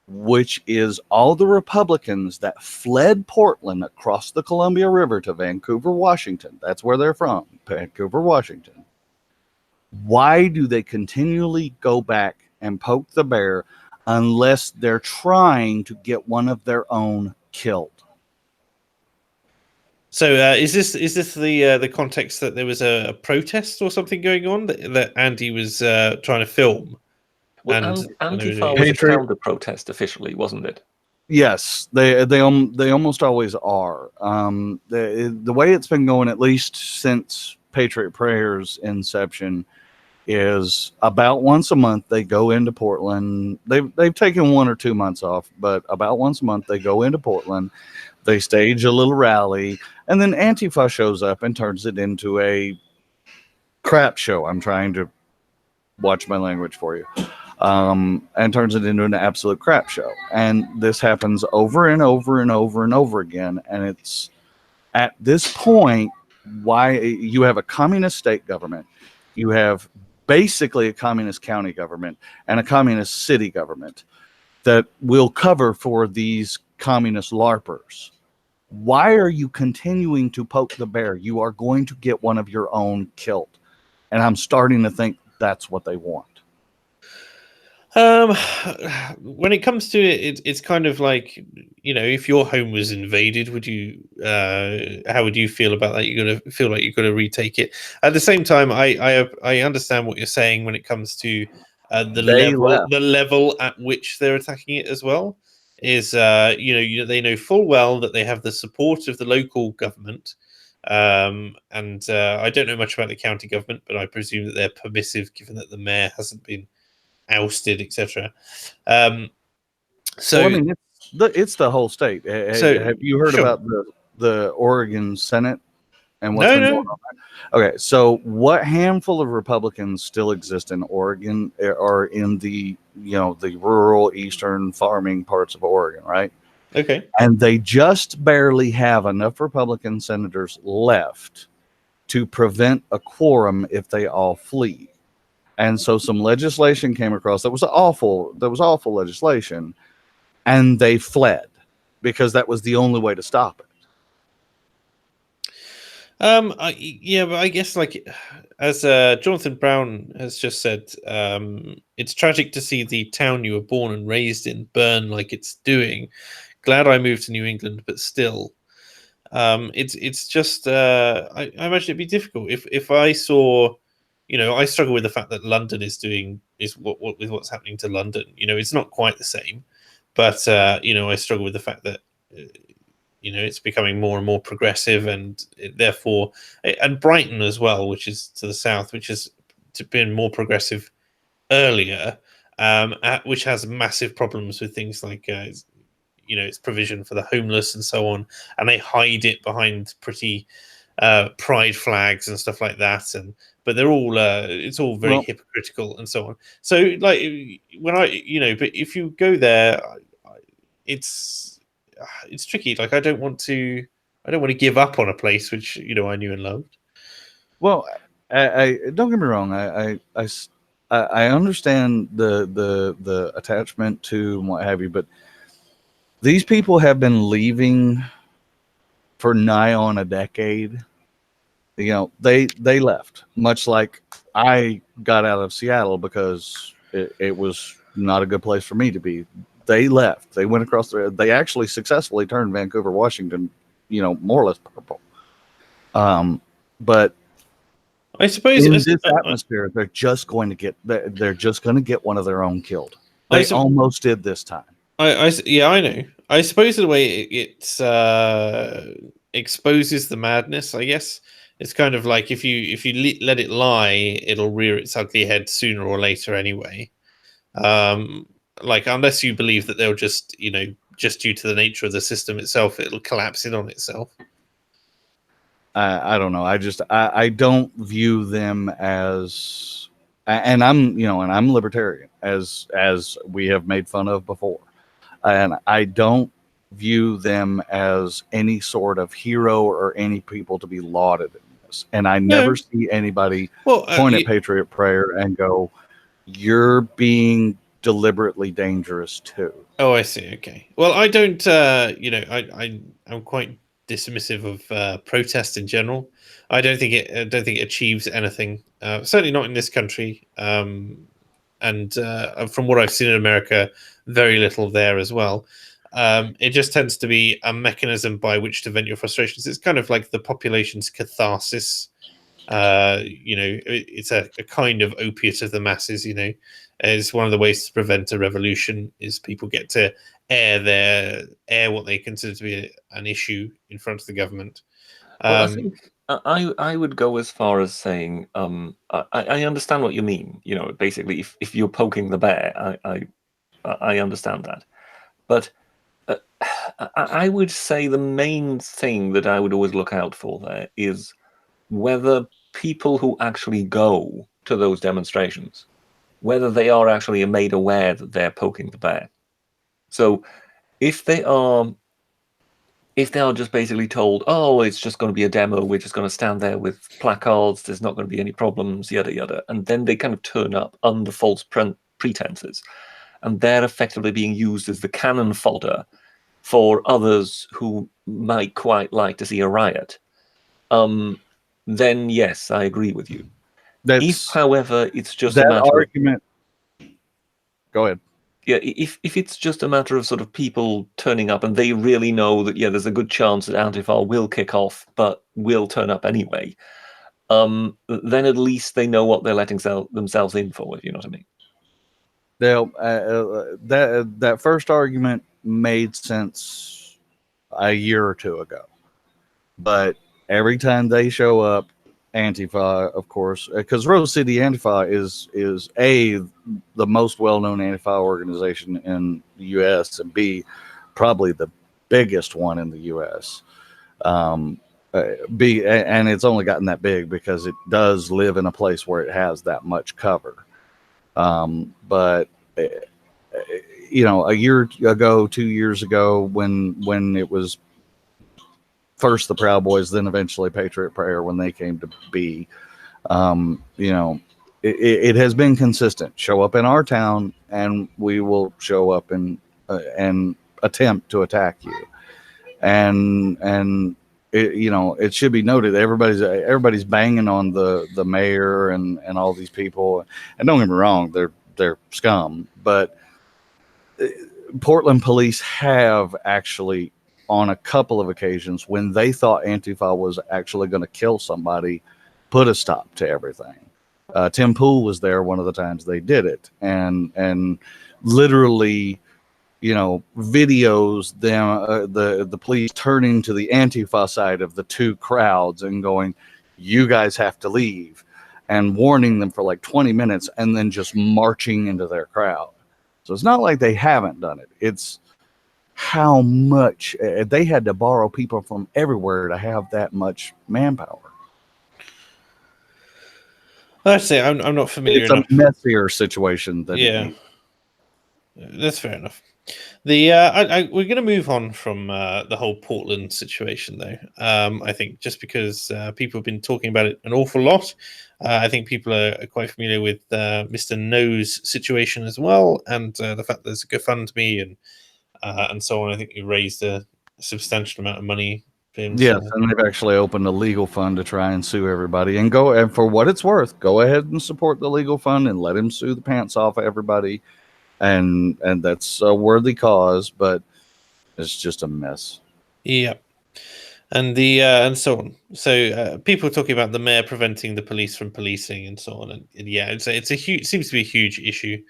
Speaker 3: which is all the Republicans that fled Portland across the Columbia River to Vancouver, Washington, that's where they're from, Vancouver, Washington, why do they continually go back and poke the bear unless they're trying to get one of their own killed?
Speaker 1: So is this the context that there was a protest or something going on that Andy was trying to film?
Speaker 2: Well, Antifa was a counter protest officially, wasn't it?
Speaker 3: Yes, they almost always are. The way it's been going, at least since Patriot Prayer's inception, is about once a month they go into Portland. They've taken 1 or 2 months off, but about once a month they go into Portland. They stage a little rally, and then Antifa shows up and turns it into a crap show. I'm trying to watch my language for you. And turns it into an absolute crap show. And this happens over and over and over and over again. And it's at this point, why you have a communist state government, you have basically a communist county government and a communist city government that will cover for these communist LARPers. Why are you continuing to poke the bear? You are going to get one of your own killed. And I'm starting to think that's what they want.
Speaker 1: When it comes to it, it's kind of like, if your home was invaded, would you how would you feel about that? You're gonna feel like you've got to retake it. At the same time, I understand what you're saying when it comes to the level at which they're attacking it as well. Is they know full well that they have the support of the local government. And I don't know much about the county government, but I presume that they're permissive, given that the mayor hasn't been ousted, etc. So,
Speaker 3: well, I mean, it's the whole state. So, have you heard about the Oregon Senate and what's been going on there? Okay, so what handful of Republicans still exist in Oregon are in the the rural eastern farming parts of Oregon, right?
Speaker 1: Okay,
Speaker 3: and they just barely have enough Republican senators left to prevent a quorum if they all flee. And so some legislation came across that was awful legislation, and they fled because that was the only way to stop it.
Speaker 1: Yeah, but I guess like as Jonathan Brown has just said, it's tragic to see the town you were born and raised in burn like it's doing. Glad I moved to New England, but still, it's just I imagine it'd be difficult if I saw, I struggle with the fact that London is what with what's happening to London. It's not quite the same, but I struggle with the fact that it's becoming more and more progressive, and therefore, and Brighton as well, which is to the south, which has been more progressive earlier, which has massive problems with things like its provision for the homeless and so on, and they hide it behind pretty pride flags and stuff like that, but they're all it's all very hypocritical and so on. So like when but if you go there, it's tricky. Like I don't want to give up on a place which I knew and loved.
Speaker 3: Well, I don't get me wrong. I understand the attachment to and what have you, but these people have been leaving for nigh on a decade. They left, much like I got out of Seattle because it was not a good place for me to be. They left. They went across there. They actually successfully turned Vancouver, Washington, more or less purple. But
Speaker 1: I suppose
Speaker 3: in this atmosphere, they're just going to get one of their own killed. They almost did this time.
Speaker 1: I know. I suppose the way it exposes the madness, I guess it's kind of like if you let it lie, it'll rear its ugly head sooner or later anyway. Like unless you believe that they'll just just due to the nature of the system itself, it'll collapse in on itself.
Speaker 3: I don't know. I don't view them as, and I'm libertarian, as we have made fun of before, and I don't view them as any sort of hero or any people to be lauded in this. And I never see anybody point at Patriot Prayer and go, "You're being deliberately dangerous too."
Speaker 1: Oh, I see. Okay. Well, I don't. I'm quite dismissive of protest in general. I don't think it achieves anything. Certainly not in this country. And from what I've seen in America, very little there as well. It just tends to be a mechanism by which to vent your frustrations. It's kind of like the population's catharsis. It's a kind of opiate of the masses. Is one of the ways to prevent a revolution is people get to air what they consider to be an issue in front of the government.
Speaker 2: Well, I think I would go as far as saying I understand what you mean. Basically, if you're poking the bear, I understand that, but I would say the main thing that I would always look out for there is whether people who actually go to those demonstrations, whether they are actually made aware that they're poking the bear. So if they are just basically told, oh, it's just going to be a demo, we're just going to stand there with placards, there's not going to be any problems, yada, yada, and then they kind of turn up under false pretenses, and they're effectively being used as the cannon fodder for others who might quite like to see a riot, then yes, I agree with you. If, however, it's just a matter
Speaker 3: argument. Go ahead.
Speaker 2: Yeah, if it's just a matter of sort of people turning up and they really know that, there's a good chance that Antifa will kick off, but will turn up anyway, then at least they know what they're letting themselves in for, if you know what I mean.
Speaker 3: That first argument made sense a year or two ago, but every time they show up, Antifa, of course, because Rose City Antifa is the most well-known Antifa organization in the U.S. and B, probably the biggest one in the U.S. B, and it's only gotten that big because it does live in a place where it has that much cover. But a year ago, 2 years ago, when it was first the Proud Boys, then eventually Patriot Prayer, when they came to be, it has been consistent. Show up in our town, and we will show up and attempt to attack you. And it should be noted everybody's banging on the mayor and all these people, and don't get me wrong, they're scum, but Portland police have actually, on a couple of occasions when they thought Antifa was actually going to kill somebody, put a stop to everything. Tim Pool was there one of the times they did it, and literally, videos them the police turning to the Antifa side of the two crowds and going, "You guys have to leave," and warning them for like 20 minutes, and then just marching into their crowd. So it's not like they haven't done it. It's how much they had to borrow people from everywhere to have that much manpower.
Speaker 1: Let's say I'm not familiar
Speaker 3: It's
Speaker 1: enough.
Speaker 3: a messier situation than
Speaker 1: Yeah, that's fair enough. The we're going to move on from the whole Portland situation, though. I think just because people have been talking about it an awful lot, I think people are quite familiar with Mr. No's situation as well, and the fact there's a GoFundMe and so on. I think he raised a substantial amount of money.
Speaker 3: Yes, and they've actually opened a legal fund to try and sue everybody. And for what it's worth, go ahead and support the legal fund and let him sue the pants off of everybody. And that's a worthy cause, but it's just a mess.
Speaker 1: Yeah, and and so on. So people are talking about the mayor preventing the police from policing and so on. And yeah, it's a huge, seems to be a huge issue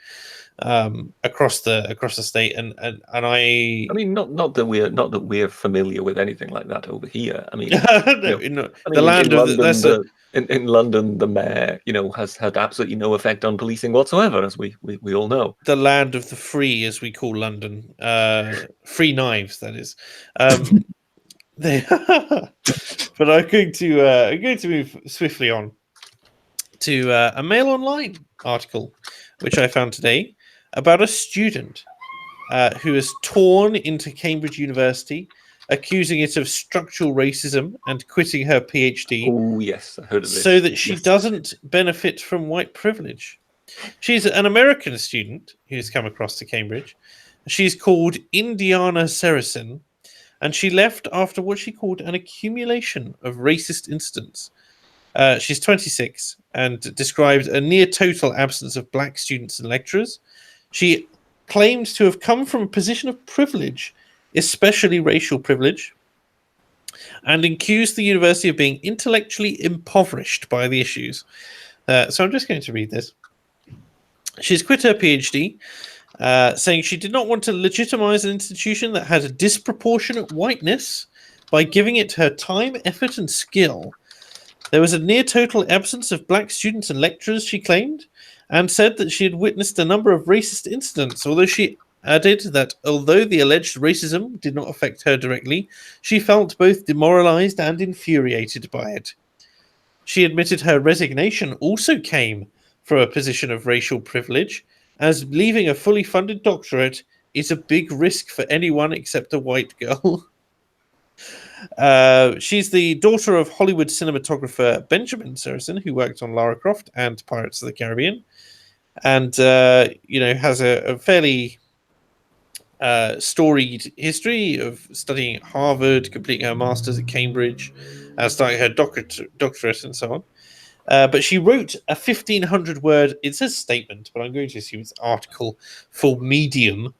Speaker 1: across the state. And I
Speaker 2: mean, not that we're familiar with anything like that over here. I mean,
Speaker 1: the land
Speaker 2: in
Speaker 1: of
Speaker 2: London, in London, the mayor, has had absolutely no effect on policing whatsoever, as we all know.
Speaker 1: The land of the free, as we call London, free knives, that is. But I'm going to move swiftly on to a Mail Online article, which I found today, about a student who has torn into Cambridge University, accusing it of structural racism and quitting her PhD.
Speaker 2: Oh yes, I heard of this.
Speaker 1: So that she doesn't benefit from white privilege. She's an American student who's come across to Cambridge. She's called Indiana Saracen, and she left after what she called an accumulation of racist incidents. She's 26 and described a near total absence of black students and lecturers. She claimed to have come from a position of privilege, especially racial privilege, and accused the university of being intellectually impoverished by the issues. So I'm just going to read this. She's quit her PhD, saying she did not want to legitimize an institution that had a disproportionate whiteness by giving it her time, effort, and skill. There was a near total absence of black students and lecturers, she claimed, and said that she had witnessed a number of racist incidents, although she added that although the alleged racism did not affect her directly, she felt both demoralized and infuriated by it. She admitted her resignation also came from a position of racial privilege, as leaving a fully funded doctorate is a big risk for anyone except a white girl. She's the daughter of Hollywood cinematographer Benjamin Saracen, who worked on Lara Croft and Pirates of the Caribbean, and has a fairly storied history of studying at Harvard, completing her master's at Cambridge, starting her doctorate, and so on. But she wrote a 1,500-word, it says statement, but I'm going to assume it's article for Medium,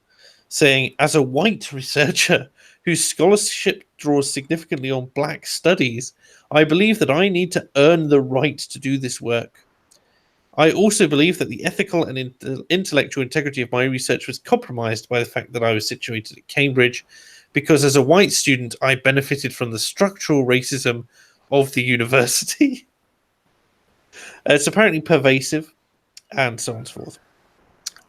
Speaker 1: saying, as a white researcher whose scholarship draws significantly on black studies, I believe that I need to earn the right to do this work. I also believe that the ethical and intellectual integrity of my research was compromised by the fact that I was situated at Cambridge, because as a white student, I benefited from the structural racism of the university. It's apparently pervasive, and so on and so forth.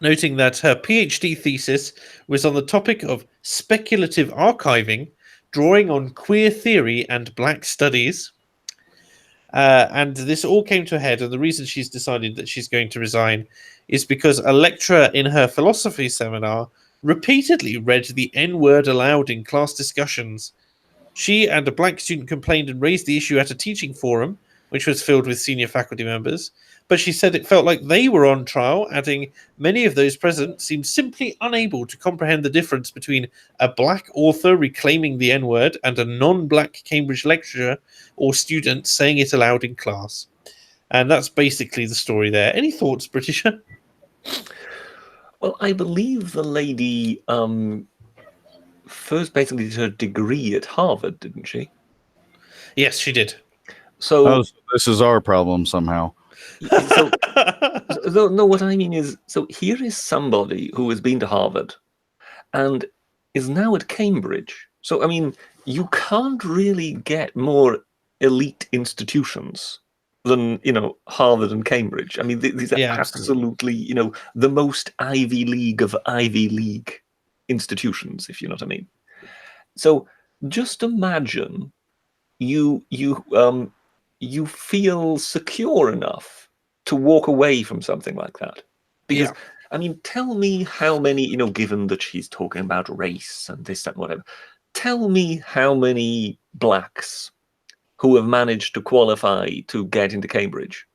Speaker 1: Noting that her PhD thesis was on the topic of speculative archiving, drawing on queer theory and black studies. And this all came to a head, and the reason she's decided that she's going to resign is because a lecturer in her philosophy seminar repeatedly read the N-word aloud in class discussions. She and a black student complained and raised the issue at a teaching forum, which was filled with senior faculty members. But she said it felt like they were on trial, adding, many of those present seemed simply unable to comprehend the difference between a black author reclaiming the N-word and a non-black Cambridge lecturer or student saying it aloud in class. And that's basically the story there. Any thoughts, Britisher?
Speaker 2: Well, I believe the lady first basically did her degree at Harvard, didn't she?
Speaker 1: Yes, she did.
Speaker 2: So
Speaker 3: this is our problem somehow.
Speaker 2: So, no, what I mean is, so here is somebody who has been to Harvard and is now at Cambridge. So, I mean, you can't really get more elite institutions than, Harvard and Cambridge. I mean, these are absolutely, the most Ivy League of Ivy League institutions, if you know what I mean. So just imagine you feel secure enough to walk away from something like that. Because, I mean, tell me how many, given that she's talking about race and this, and whatever, tell me how many blacks who have managed to qualify to get into Cambridge,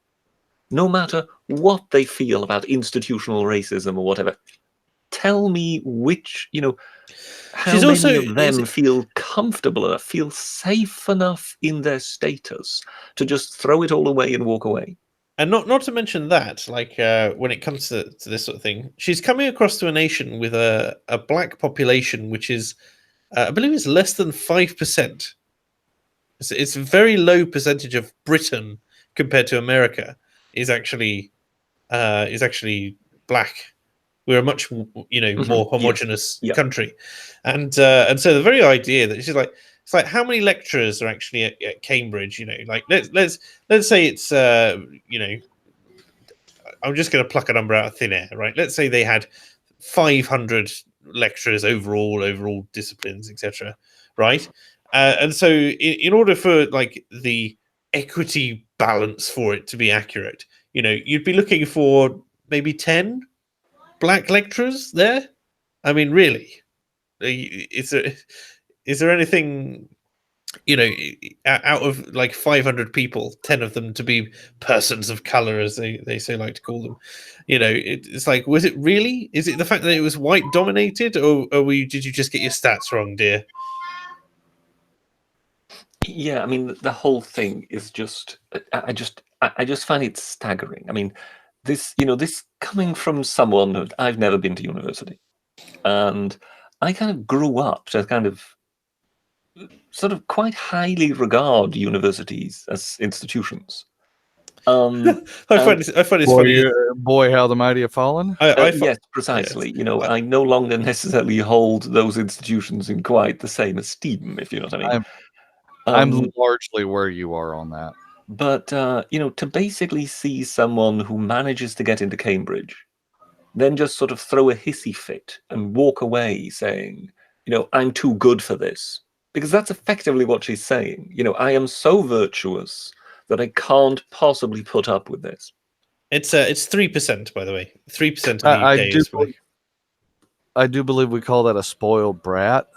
Speaker 2: no matter what they feel about institutional racism or whatever, tell me which, how many of them feel comfortable enough, feel safe enough in their status to just throw it all away and walk away.
Speaker 1: And not to mention that, like when it comes to this sort of thing, she's coming across to a nation with a black population, which is, I believe, it's less than 5%. It's a very low percentage of Britain compared to America is actually black. We're a much more homogenous country, and so the very idea that she's like, it's like, how many lecturers are actually at Cambridge? Like let's say it's I'm just going to pluck a number out of thin air, right? Let's say they had 500 lecturers overall disciplines, etc. Right? And so in order for like the equity balance for it to be accurate, you'd be looking for maybe 10 black lecturers there. I mean, really, is there anything, out of like 500 people, 10 of them to be persons of color, as they so like to call them? It's like, was it really? Is it the fact that it was white dominated, or did you just get your stats wrong, dear?
Speaker 2: Yeah, I mean, the whole thing is just, I just find it staggering. I mean, this coming from someone who, I've never been to university, and I kind of grew up to kind of sort of quite highly regard universities as institutions.
Speaker 1: I find it funny.
Speaker 3: Boy, how the mighty have fallen.
Speaker 2: Yes, precisely. Yes. I no longer necessarily hold those institutions in quite the same esteem, if you know what I mean.
Speaker 3: I'm largely where you are on that.
Speaker 2: But, to basically see someone who manages to get into Cambridge, then just sort of throw a hissy fit and walk away saying, I'm too good for this. Because that's effectively what she's saying. I am so virtuous that I can't possibly put up with this.
Speaker 1: It's 3%, by the way. 3% of the UK
Speaker 3: I do believe we call that a spoiled brat.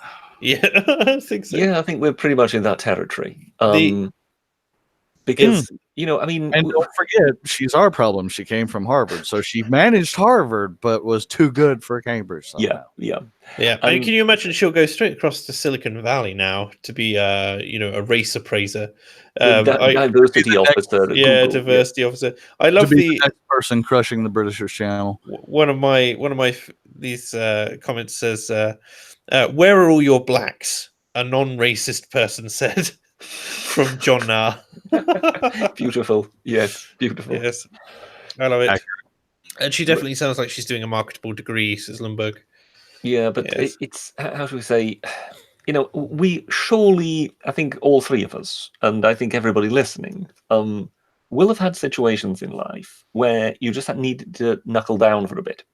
Speaker 1: Yeah, I think so.
Speaker 2: Yeah, I think we're pretty much in that territory. Because, I mean...
Speaker 3: And don't forget, she's our problem. She came from Harvard. So she managed Harvard, but was too good for Cambridge somehow.
Speaker 2: Yeah.
Speaker 1: And can you imagine she'll go straight across to Silicon Valley now to be, a race appraiser?
Speaker 2: Diversity officer.
Speaker 1: Yeah, Google, diversity officer. I love the
Speaker 3: next person crushing the Britishers channel.
Speaker 1: One of my these comments says, "Where are all your blacks?" A non-racist person said. From John Nah.
Speaker 2: Beautiful. Yes, beautiful.
Speaker 1: Yes, I love it. Accurate. And she definitely sounds like she's doing a marketable degree, says Lundberg.
Speaker 2: Yeah, but it's, how should we say, we surely, I think all three of us, and I think everybody listening, will have had situations in life where you just needed to knuckle down for a bit.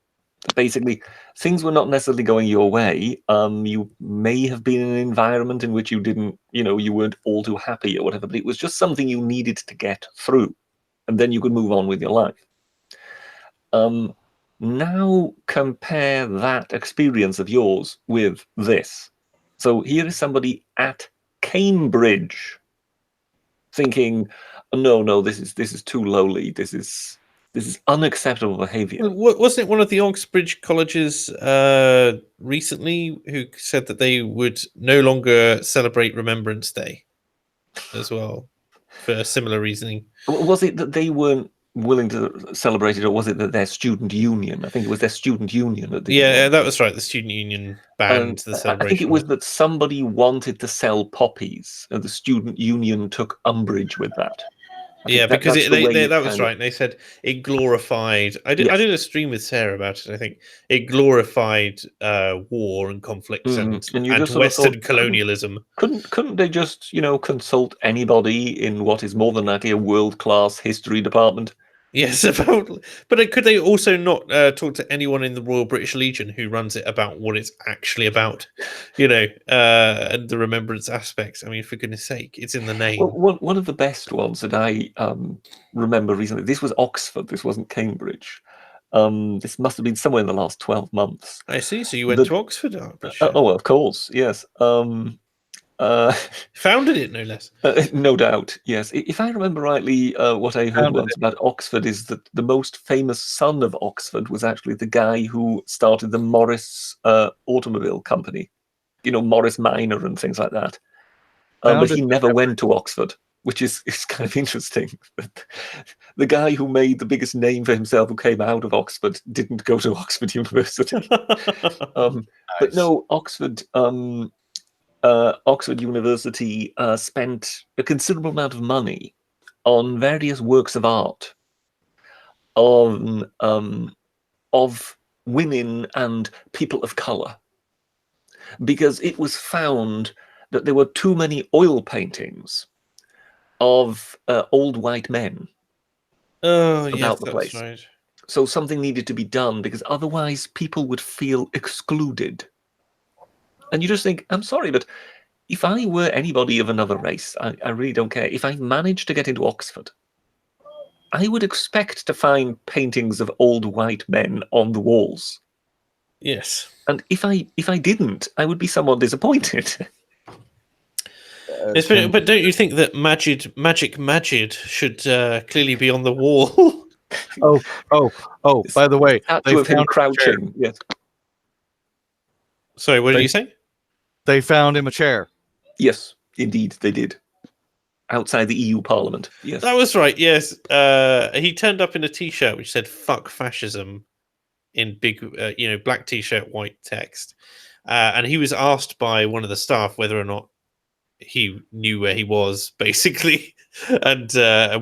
Speaker 2: Basically, things were not necessarily going your way. You may have been in an environment in which you didn't, you weren't all too happy or whatever, but it was just something you needed to get through, and then you could move on with your life. Now compare that experience of yours with this. So here is somebody at Cambridge thinking, No, this is too lowly. This is unacceptable behaviour.
Speaker 1: Wasn't it one of the Oxbridge colleges recently who said that they would no longer celebrate Remembrance Day as well for similar reasoning?
Speaker 2: Was it that they weren't willing to celebrate it, or was it that their student union? I think it was their student union.
Speaker 1: That was right. The student union banned the celebration.
Speaker 2: I think it was that somebody wanted to sell poppies, and the student union took umbrage with that.
Speaker 1: Because that was right. They said it glorified. I did a stream with Sarah about it. I think it glorified war and conflicts and Western colonialism.
Speaker 2: Couldn't they just consult anybody in what is more than likely a world-class history department?
Speaker 1: Yes, but could they also not talk to anyone in the Royal British Legion who runs it about what it's actually about, and the remembrance aspects? I mean, for goodness sake, it's in the name.
Speaker 2: Well, one of the best ones that I remember recently, this was Oxford, this wasn't Cambridge. This must have been somewhere in the last 12 months.
Speaker 1: I see. So you went to Oxford?
Speaker 2: Of course, yes.
Speaker 1: Founded it, no less.
Speaker 2: No doubt, yes. If I remember rightly, what I heard once about Oxford is that the most famous son of Oxford was actually the guy who started the Morris automobile company. Morris Minor and things like that. But he never went to Oxford, which is kind of interesting. The guy who made the biggest name for himself, who came out of Oxford, didn't go to Oxford University. Nice. But no, Oxford University spent a considerable amount of money on various works of art of women and people of colour, because it was found that there were too many oil paintings of old white men about the place. Right. So something needed to be done, because otherwise people would feel excluded. And you just think, I'm sorry, but if I were anybody of another race, I really don't care. If I managed to get into Oxford, I would expect to find paintings of old white men on the walls.
Speaker 1: Yes.
Speaker 2: And if I didn't, I would be somewhat disappointed.
Speaker 1: But don't you think that Magic Majid should clearly be on the wall?
Speaker 3: Oh! By the way,
Speaker 2: they found him crouching. Yes.
Speaker 1: Sorry, what did you say?
Speaker 3: They found him a chair.
Speaker 2: Yes, indeed, they did. Outside the EU Parliament. Yes,
Speaker 1: that was right. Yes, he turned up in a T-shirt which said "fuck fascism" in big, black T-shirt, white text, and he was asked by one of the staff whether or not he knew where he was, basically, and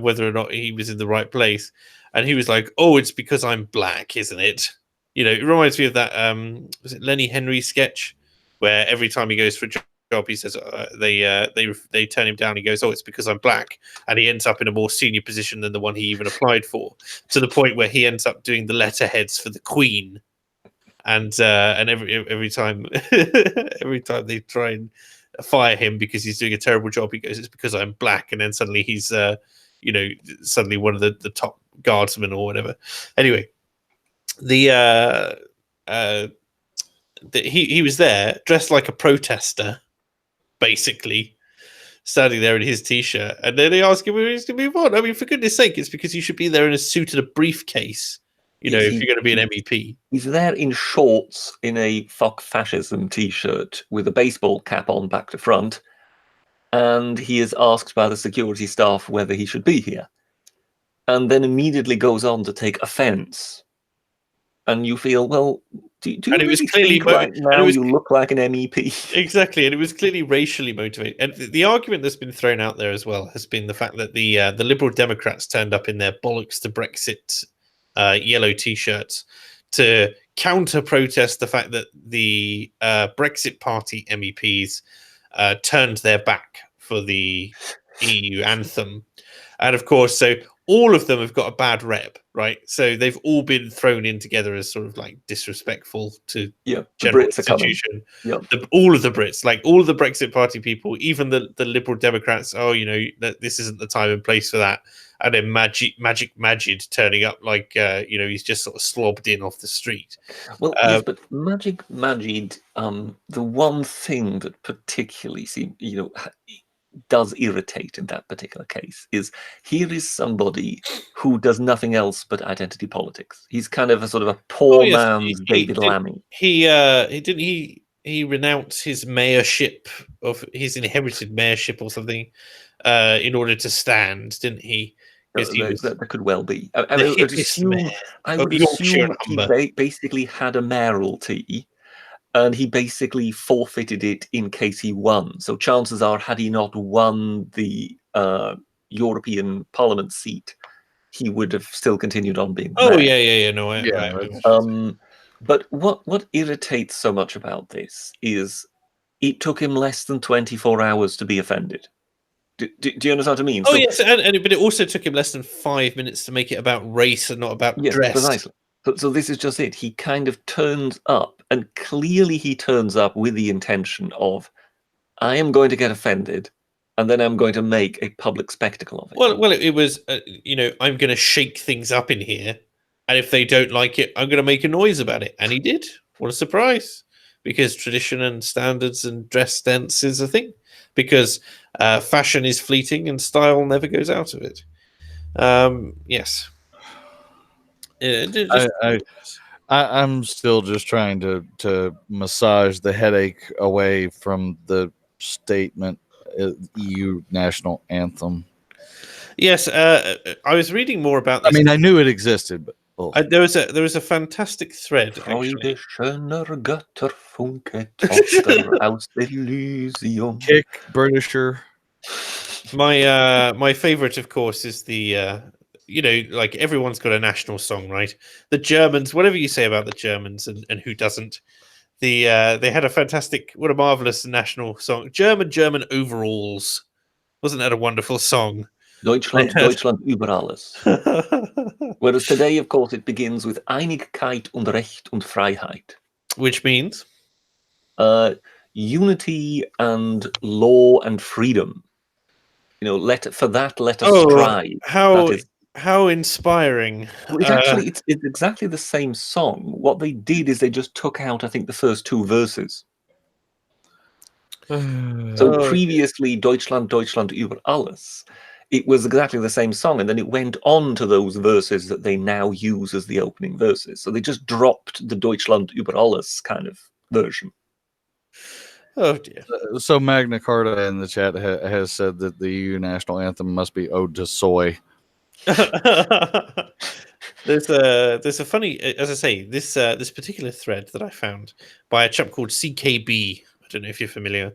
Speaker 1: whether or not he was in the right place. And he was like, "Oh, it's because I'm black, isn't it?" It reminds me of that. Was it Lenny Henry sketch where every time he goes for a job, he says they turn him down. He goes, "Oh, it's because I'm black," and he ends up in a more senior position than the one he even applied for, to the point where he ends up doing the letterheads for the Queen. And every time they try and fire him because he's doing a terrible job, he goes, "It's because I'm black," and then suddenly he's suddenly one of the top guardsmen or whatever. Anyway, he was there dressed like a protester, basically, standing there in his T-shirt, and then they ask him where he's going to move on. I mean, for goodness sake, it's because you should be there in a suit and a briefcase, if you're going to be an MEP.
Speaker 2: He's there in shorts, in a fuck fascism T-shirt with a baseball cap on back to front, and he is asked by the security staff whether he should be here, and then immediately goes on to take offence. And you feel, well, do you really think right now you look like an MEP?
Speaker 1: Exactly, and it was clearly racially motivated. And the argument that's been thrown out there as well has been the fact that the Liberal Democrats turned up in their bollocks to Brexit yellow T-shirts to counter-protest the fact that the Brexit Party MEPs turned their back for the EU anthem. And of course, so all of them have got a bad rep, right? So they've all been thrown in together as sort of like disrespectful to general institution. All of the Brits, like all of the Brexit Party people, even the Liberal Democrats, that this isn't the time and place for that. And then Magic Majid turning up like, he's just sort of slobbed in off the street.
Speaker 2: Well, yes, but Magic Majid, the one thing that particularly seemed, does irritate in that particular case is here is somebody who does nothing else but identity politics. He's kind of a sort of a poor man's David Lammy.
Speaker 1: He renounced his mayorship of his inherited mayorship or something in order to stand, didn't he?
Speaker 2: That could well be. I would
Speaker 1: Yorkshire
Speaker 2: assume
Speaker 1: and
Speaker 2: he basically had a mayoralty, and he basically forfeited it in case he won. So chances are, had he not won the European Parliament seat, he would have still continued on being.
Speaker 1: Oh
Speaker 2: mayor.
Speaker 1: yeah. No,
Speaker 2: but what irritates so much about this is it took him less than 24 hours to be offended. Do you understand what I mean?
Speaker 1: Oh, yes, but it also took him less than 5 minutes to make it about race and not about dress.
Speaker 2: Precisely. So this is just it. He kind of turns up, and clearly he turns up with the intention of, I am going to get offended, and then I'm going to make a public spectacle of it.
Speaker 1: Well, it was, I'm going to shake things up in here, and if they don't like it, I'm going to make a noise about it. And he did. What a surprise. Because tradition and standards and dress sense is a thing. Because fashion is fleeting and style never goes out of it. Yes.
Speaker 3: I'm still just trying to massage the headache away from the statement EU national anthem.
Speaker 1: Yes, I was reading more about this.
Speaker 3: I mean, I knew it existed, but
Speaker 1: there was a fantastic thread.
Speaker 3: Kick Britisher.
Speaker 1: My favorite, of course, is the like everyone's got a national song, right? The Germans, whatever you say about the Germans and who doesn't, they had a fantastic, what a marvelous national song. German overalls. Wasn't that a wonderful song?
Speaker 2: Deutschland über alles. Whereas today, of course, it begins with Einigkeit und Recht und Freiheit.
Speaker 1: Which means?
Speaker 2: Unity and law and freedom. Let us strive.
Speaker 1: How inspiring.
Speaker 2: It's exactly the same song. What they did is they just took out, I think, the first two verses. So previously, Deutschland über alles, it was exactly the same song, and then it went on to those verses that they now use as the opening verses. So they just dropped the Deutschland über alles kind of version.
Speaker 1: Oh dear.
Speaker 3: So Magna Carta in the chat has said that the EU national anthem must be ode to soy.
Speaker 1: There's a funny, as I say, this particular thread that I found by a chap called CKB. I don't know if you're familiar.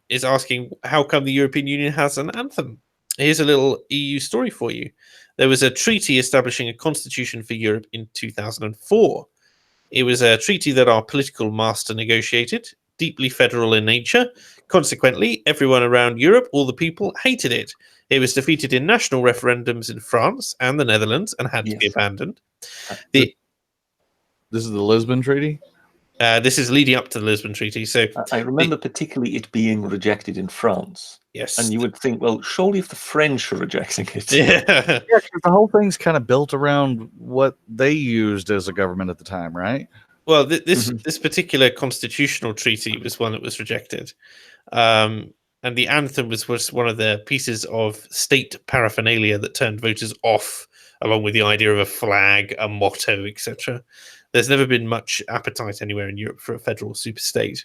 Speaker 1: Is asking how come the European Union has an anthem. Here's a little EU story for you. There was a treaty establishing a constitution for Europe in 2004. It was a treaty that our political master negotiated, deeply federal in nature. Consequently, everyone around Europe, all the people, hated it. It was defeated in national referendums in France and the Netherlands and had to be abandoned.
Speaker 3: This is the Lisbon Treaty?
Speaker 1: This is leading up to the Lisbon Treaty. So
Speaker 2: I remember particularly it being rejected in France.
Speaker 1: Yes.
Speaker 2: And you would think, well, surely if the French are rejecting it.
Speaker 1: Yeah.
Speaker 3: Yeah, the whole thing's kind of built around what they used as a government at the time, right?
Speaker 1: Well, this particular constitutional treaty was one that was rejected. And the anthem was one of the pieces of state paraphernalia that turned voters off, along with the idea of a flag, a motto, etc. There's never been much appetite anywhere in Europe for a federal superstate.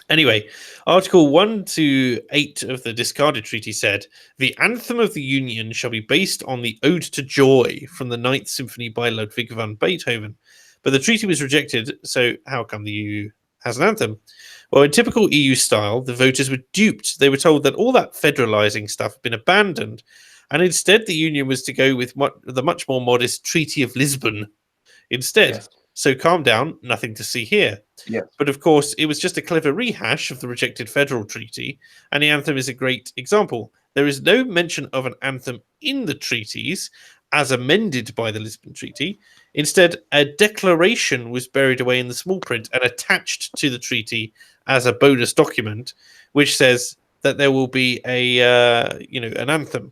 Speaker 1: Anyway, Article 1 to 8 of the discarded treaty said, the anthem of the Union shall be based on the Ode to Joy from the Ninth Symphony by Ludwig van Beethoven. But the treaty was rejected, so how come the EU has an anthem? Well, in typical EU style, the voters were duped. They were told that all that federalizing stuff had been abandoned, and instead the Union was to go with the much more modest Treaty of Lisbon instead.
Speaker 2: Yes.
Speaker 1: So calm down, nothing to see here.
Speaker 2: Yes.
Speaker 1: But of course, it was just a clever rehash of the rejected federal treaty, and the anthem is a great example. There is no mention of an anthem in the treaties as amended by the Lisbon Treaty. Instead, a declaration was buried away in the small print and attached to the treaty as a bonus document, which says that there will be an anthem.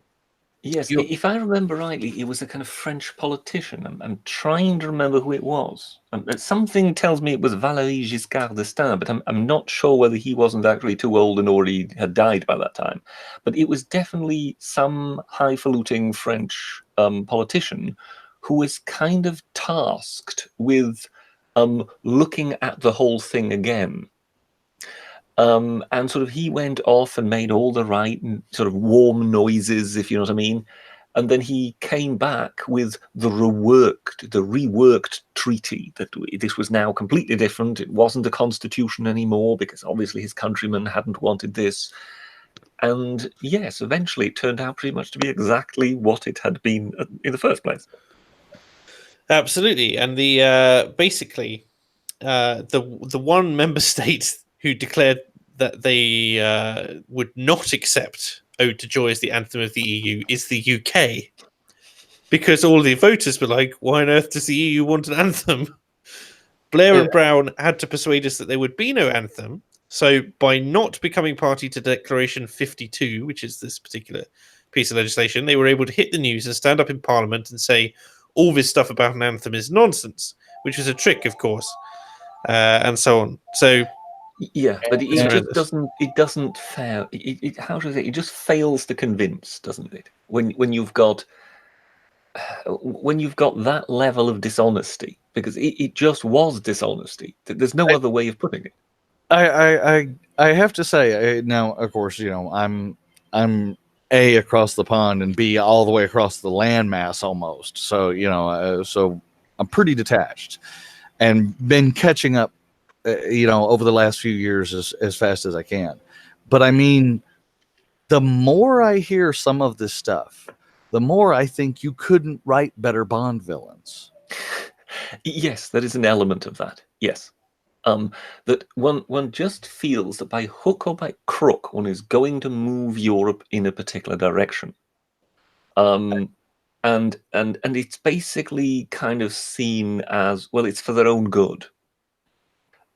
Speaker 2: Yes,
Speaker 1: You're-
Speaker 2: if I remember rightly, it was a kind of French politician. I'm trying to remember who it was. Something tells me it was Valéry Giscard d'Estaing, but I'm not sure whether he wasn't actually too old and already had died by that time. But it was definitely some highfalutin French politician who was kind of tasked with looking at the whole thing again. And sort of he went off and made all the right sort of warm noises, if you know what I mean. And then he came back with the reworked treaty that this was now completely different. It wasn't a constitution anymore because obviously his countrymen hadn't wanted this. And yes, eventually it turned out pretty much to be exactly what it had been in the first place.
Speaker 1: Absolutely, and the basically the one member state who declared that they would not accept "Ode to Joy" as the anthem of the EU is the UK, because all the voters were like, "Why on earth does the EU want an anthem?" Blair and Brown had to persuade us that there would be no anthem. So by not becoming party to Declaration 52, which is this particular piece of legislation, they were able to hit the news and stand up in Parliament and say all this stuff about an anthem is nonsense, which was a trick, of course, and so on. So
Speaker 2: yeah, but it
Speaker 1: Yeah.
Speaker 2: just doesn't. It doesn't fail. How should I say? It just fails to convince, doesn't it? When you've got that level of dishonesty, because it just was dishonesty. There's no other way of putting it.
Speaker 3: I have to say now, of course, I'm A, across the pond, and B, all the way across the landmass almost. So so I'm pretty detached, and been catching up, over the last few years as fast as I can. But I mean, the more I hear some of this stuff, the more I think you couldn't write better Bond villains.
Speaker 2: Yes, there is an element of that. Yes. That one just feels that by hook or by crook, one is going to move Europe in a particular direction. And it's basically kind of seen as, well, it's for their own good.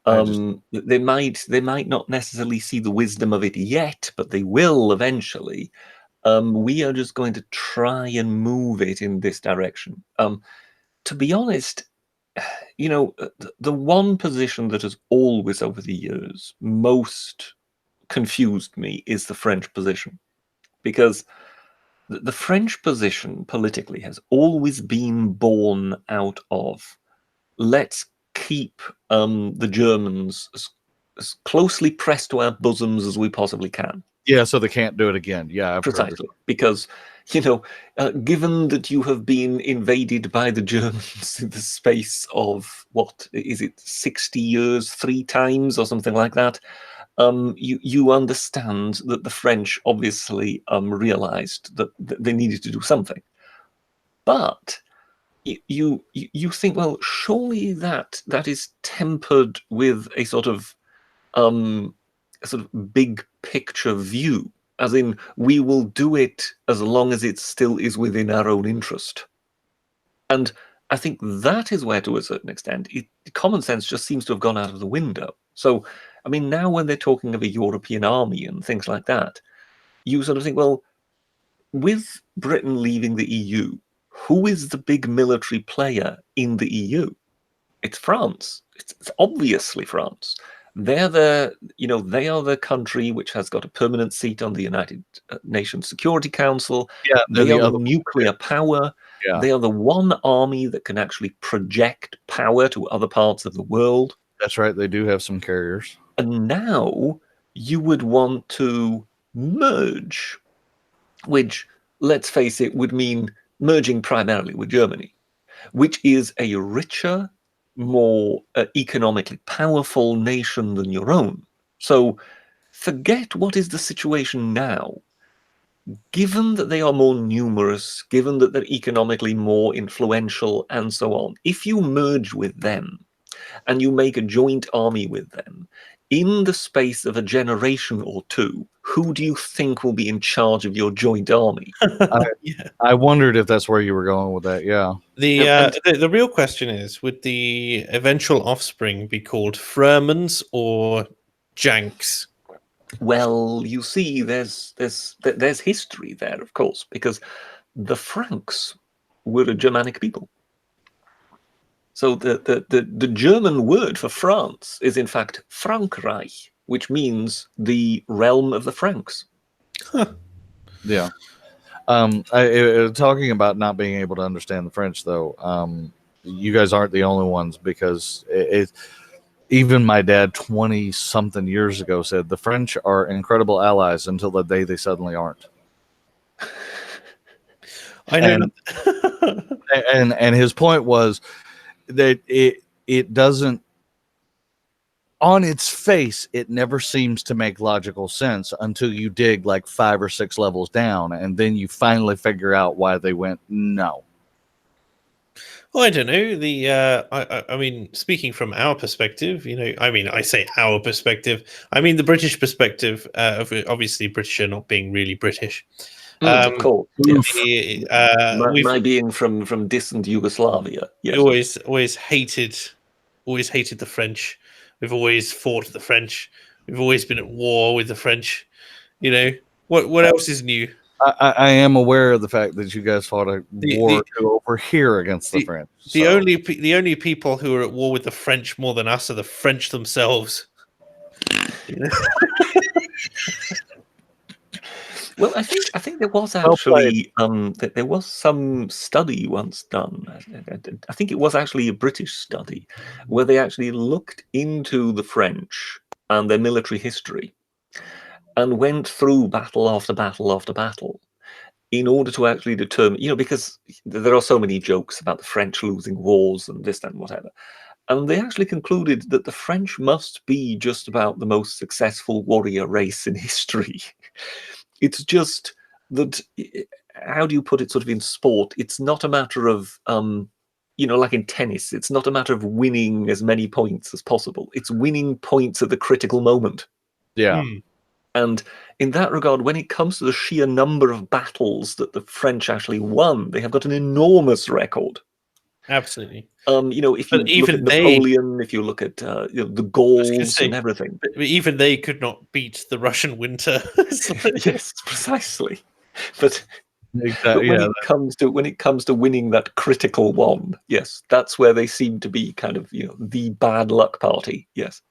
Speaker 2: They might not necessarily see the wisdom of it yet, but they will eventually. We are just going to try and move it in this direction. To be honest, the one position that has always over the years most confused me is the French position, because the French position politically has always been born out of, let's keep the Germans as closely pressed to our bosoms as we possibly can.
Speaker 3: Yeah, so they can't do it again. Yeah,
Speaker 2: Precisely, because given that you have been invaded by the Germans in the space of, what is it, 60 years, 3 times or something like that, you understand that the French obviously realized that they needed to do something. But you think, well, surely that is tempered with a sort of big picture view, as in, we will do it as long as it still is within our own interest. And I think that is where, to a certain extent, common sense just seems to have gone out of the window. So, I mean, now when they're talking of a European army and things like that, you sort of think, well, with Britain leaving the EU, who is the big military player in the EU? It's France. It's obviously France. They are the country which has got a permanent seat on the United Nations Security Council.
Speaker 3: Yeah,
Speaker 2: they are the nuclear power.
Speaker 3: Yeah.
Speaker 2: They are the one army that can actually project power to other parts of the world.
Speaker 3: That's right. They do have some carriers.
Speaker 2: And now you would want to merge, which, let's face it, would mean merging primarily with Germany, which is a richer, more economically powerful nation than your own. So forget what is the situation now. Given that they are more numerous, given that they're economically more influential, and so on, if you merge with them and you make a joint army with them, in the space of a generation or two, who do you think will be in charge of your joint army?
Speaker 3: I wondered if that's where you were going with that. Yeah.
Speaker 1: The real question is, would the eventual offspring be called Furmans or Janks?
Speaker 2: Well, you see, there's history there, of course, because the Franks were a Germanic people. So the German word for France is in fact Frankreich, which means the realm of the Franks.
Speaker 3: Yeah. Talking about not being able to understand the French, though, you guys aren't the only ones, because even my dad 20 something years ago said the French are incredible allies until the day they suddenly aren't.
Speaker 1: I know.
Speaker 3: And his point was that it doesn't, on its face, it never seems to make logical sense until you dig like 5 or 6 levels down, and then you finally figure out why they went no.
Speaker 1: Well, I don't know. I mean, speaking from our perspective, I say our perspective. I mean the British perspective. Of obviously, British are not being really British.
Speaker 2: Of course, yes.
Speaker 1: We've
Speaker 2: My being from distant Yugoslavia. Yes.
Speaker 1: always hated the French. We've always fought the French. We've always been at war with the French. What else is new?
Speaker 3: I am aware of the fact that you guys fought a war over here against the French.
Speaker 1: The only people who are at war with the French more than us are the French themselves.
Speaker 2: Well, I think there was actually there was some study once done. I think it was actually a British study where they actually looked into the French and their military history and went through battle after battle after battle in order to actually determine, because there are so many jokes about the French losing wars and this, that, and whatever. And they actually concluded that the French must be just about the most successful warrior race in history. It's just that, how do you put it sort of in sport? It's not a matter of, like in tennis, it's not a matter of winning as many points as possible. It's winning points at the critical moment.
Speaker 3: Yeah.
Speaker 2: And in that regard, when it comes to the sheer number of battles that the French actually won, they have got an enormous record.
Speaker 1: Absolutely.
Speaker 2: If you look at Napoleon, if you look at the Gauls and everything,
Speaker 1: but even they could not beat the Russian winter.
Speaker 2: Yes, precisely. But
Speaker 3: exactly.
Speaker 2: When it comes to winning that critical one, yes, that's where they seem to be kind of the bad luck party. Yes.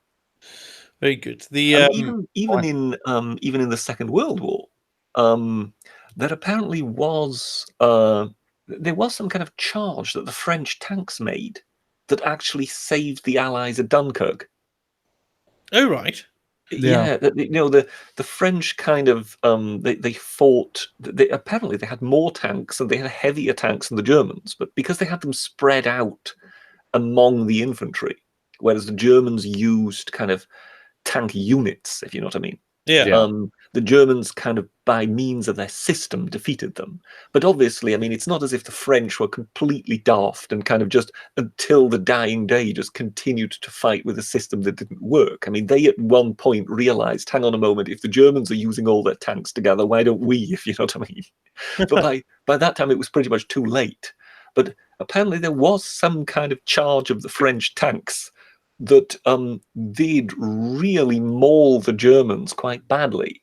Speaker 1: Very good.
Speaker 2: Even in the Second World War, there apparently was there was some kind of charge that the French tanks made that actually saved the Allies at Dunkirk.
Speaker 1: Oh right.
Speaker 2: Yeah, the French kind of they fought. Apparently they had more tanks and they had heavier tanks than the Germans, but because they had them spread out among the infantry, whereas the Germans used kind of tank units, if you know what I mean.
Speaker 1: Yeah.
Speaker 2: The Germans kind of, by means of their system, defeated them. But obviously, I mean, it's not as if the French were completely daft and kind of just, until the dying day, just continued to fight with a system that didn't work. I mean, they at one point realized, hang on a moment, if the Germans are using all their tanks together, why don't we, if you know what I mean? But by that time, it was pretty much too late. But apparently there was some kind of charge of the French tanks that did really maul the Germans quite badly,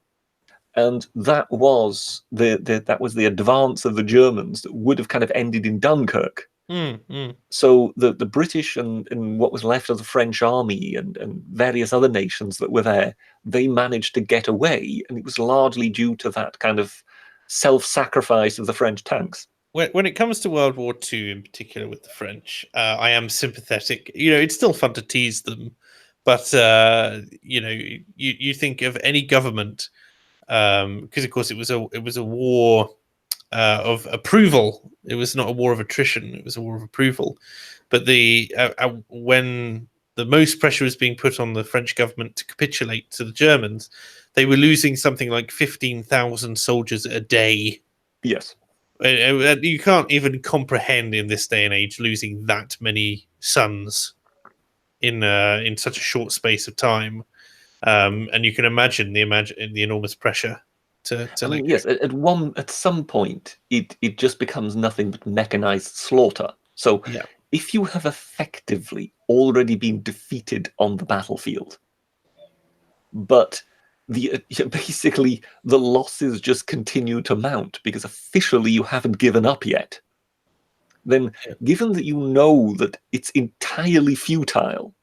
Speaker 2: and that was the advance of the Germans that would have kind of ended in Dunkirk. So the British and what was left of the French army and various other nations that were there, they managed to get away, and it was largely due to that kind of self-sacrifice of the French tanks.
Speaker 1: When it comes to World War II in particular with the French, I am sympathetic. It's still fun to tease them, but you think of any government, because of course it was a war of approval. It was not a war of attrition. It was a war of approval. But when the most pressure was being put on the French government to capitulate to the Germans, they were losing something like 15,000 soldiers a day.
Speaker 2: Yes.
Speaker 1: You can't even comprehend in this day and age losing that many sons in such a short space of time, and you can imagine the enormous pressure to
Speaker 2: yes, at some point it just becomes nothing but mechanized slaughter. So if you have effectively already been defeated on the battlefield, but basically the losses just continue to mount because officially you haven't given up yet. Then, given that you know that it's entirely futile,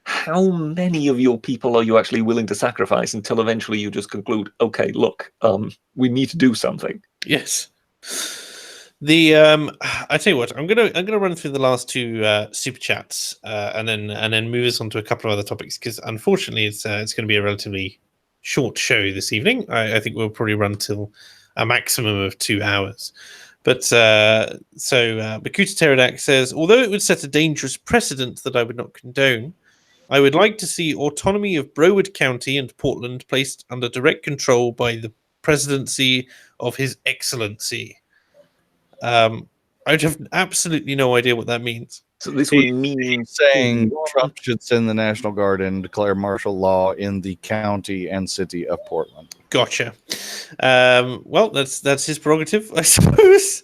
Speaker 2: how many of your people are you actually willing to sacrifice until eventually you just conclude, okay, look, we need to do something?
Speaker 1: Yes. I tell you what, I'm gonna run through the last two super chats and then move us on to a couple of other topics, because unfortunately it's going to be a relatively short show this evening. I think we'll probably run till a maximum of 2 hours. But Bakuta Pterodax says, although it would set a dangerous precedent that I would not condone, I would like to see autonomy of Broward County and Portland placed under direct control by the presidency of His Excellency. I would have absolutely no idea what that means.
Speaker 2: So this would mean
Speaker 3: He's saying Trump should send the National Guard in and declare martial law in the county and city of Portland.
Speaker 1: Gotcha. Well, that's his prerogative, I suppose.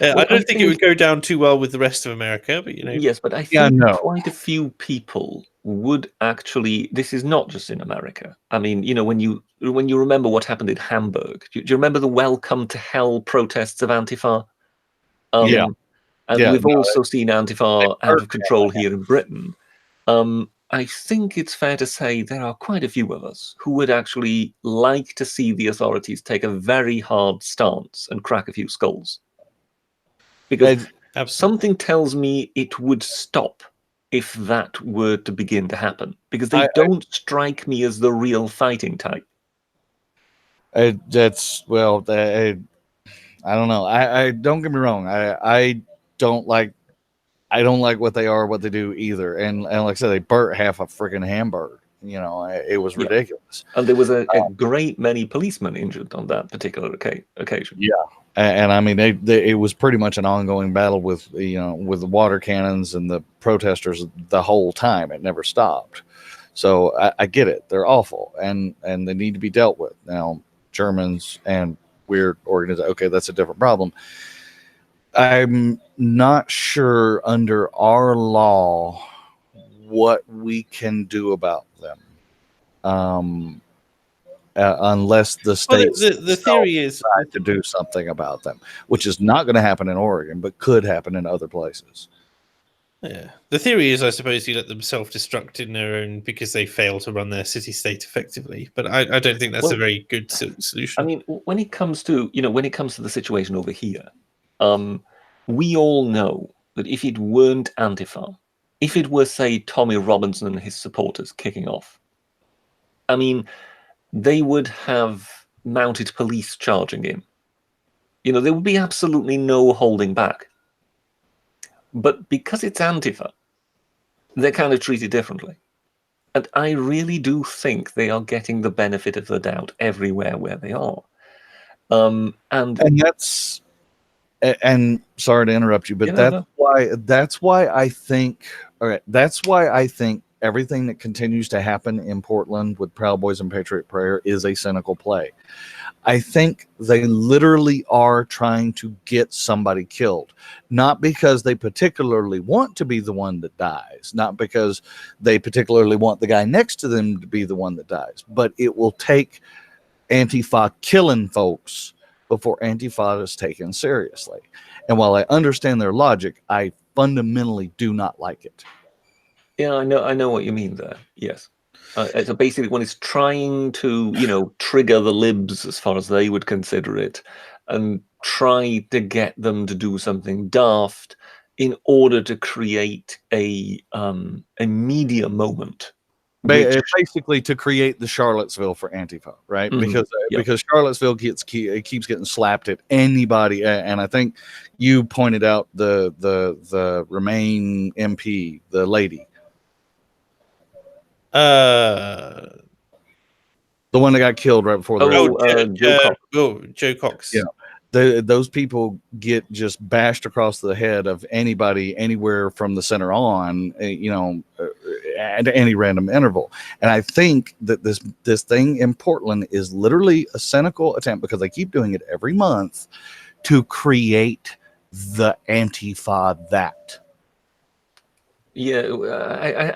Speaker 1: I don't think it would go down too well with the rest of America, but you know.
Speaker 2: Yes, but I think quite a few people would actually. This is not just in America. I mean, you know, when you remember what happened in Hamburg, do you remember the Welcome to Hell protests of Antifa? And we've also seen Antifa out of control here in Britain. I think it's fair to say there are quite a few of us who would actually like to see the authorities take a very hard stance and crack a few skulls. Because something tells me it would stop if that were to begin to happen. Because they don't strike me as the real fighting type.
Speaker 3: I don't know. I don't get me wrong. I don't like what they are, what they do either. And like I said, they burnt half a freaking hamburger. You know, it was ridiculous.
Speaker 2: And there was a great many policemen injured on that particular occasion.
Speaker 3: Yeah. And I mean, it was pretty much an ongoing battle with the water cannons and the protesters the whole time. It never stopped. So I get it. They're awful and they need to be dealt with. Now, Germans and weird organizations, okay, that's a different problem. I'm not sure under our law what we can do about them. Unless the states
Speaker 1: the theory is
Speaker 3: to do something about them, which is not going to happen in Oregon, but could happen in other places.
Speaker 1: Yeah, the theory is, I suppose, you let them self-destruct in their own because they fail to run their city-state effectively. But I don't think that's a very good solution.
Speaker 2: I mean, when it comes to the situation over here, we all know that if it weren't Antifa, if it were, say, Tommy Robinson and his supporters kicking off, I mean, they would have mounted police charging in. You know, there would be absolutely no holding back. But because it's Antifa, they're kind of treated differently. And I really do think they are getting the benefit of the doubt everywhere where they are. And
Speaker 3: sorry to interrupt you, but that's why I think everything that continues to happen in Portland with Proud Boys and Patriot Prayer is a cynical play. I think they literally are trying to get somebody killed, not because they particularly want to be the one that dies, not because they particularly want the guy next to them to be the one that dies, but it will take Antifa killing folks before Antifa is taken seriously. And while I understand their logic, I fundamentally do not like it.
Speaker 2: Yeah, I know what you mean there. Yes. So basically, when it's trying to, trigger the libs as far as they would consider it, and try to get them to do something daft in order to create a media moment.
Speaker 3: Basically, to create the Charlottesville for Antifa, right? Mm-hmm. Because Charlottesville keeps getting slapped at anybody, and I think you pointed out the Remain MP, the lady.
Speaker 1: The
Speaker 3: one that got killed right before
Speaker 1: Joe Cox.
Speaker 3: Yeah, those people get just bashed across the head of anybody anywhere from the center on, at any random interval. And I think that this thing in Portland is literally a cynical attempt, because they keep doing it every month, to create the Antifa that.
Speaker 2: Yeah,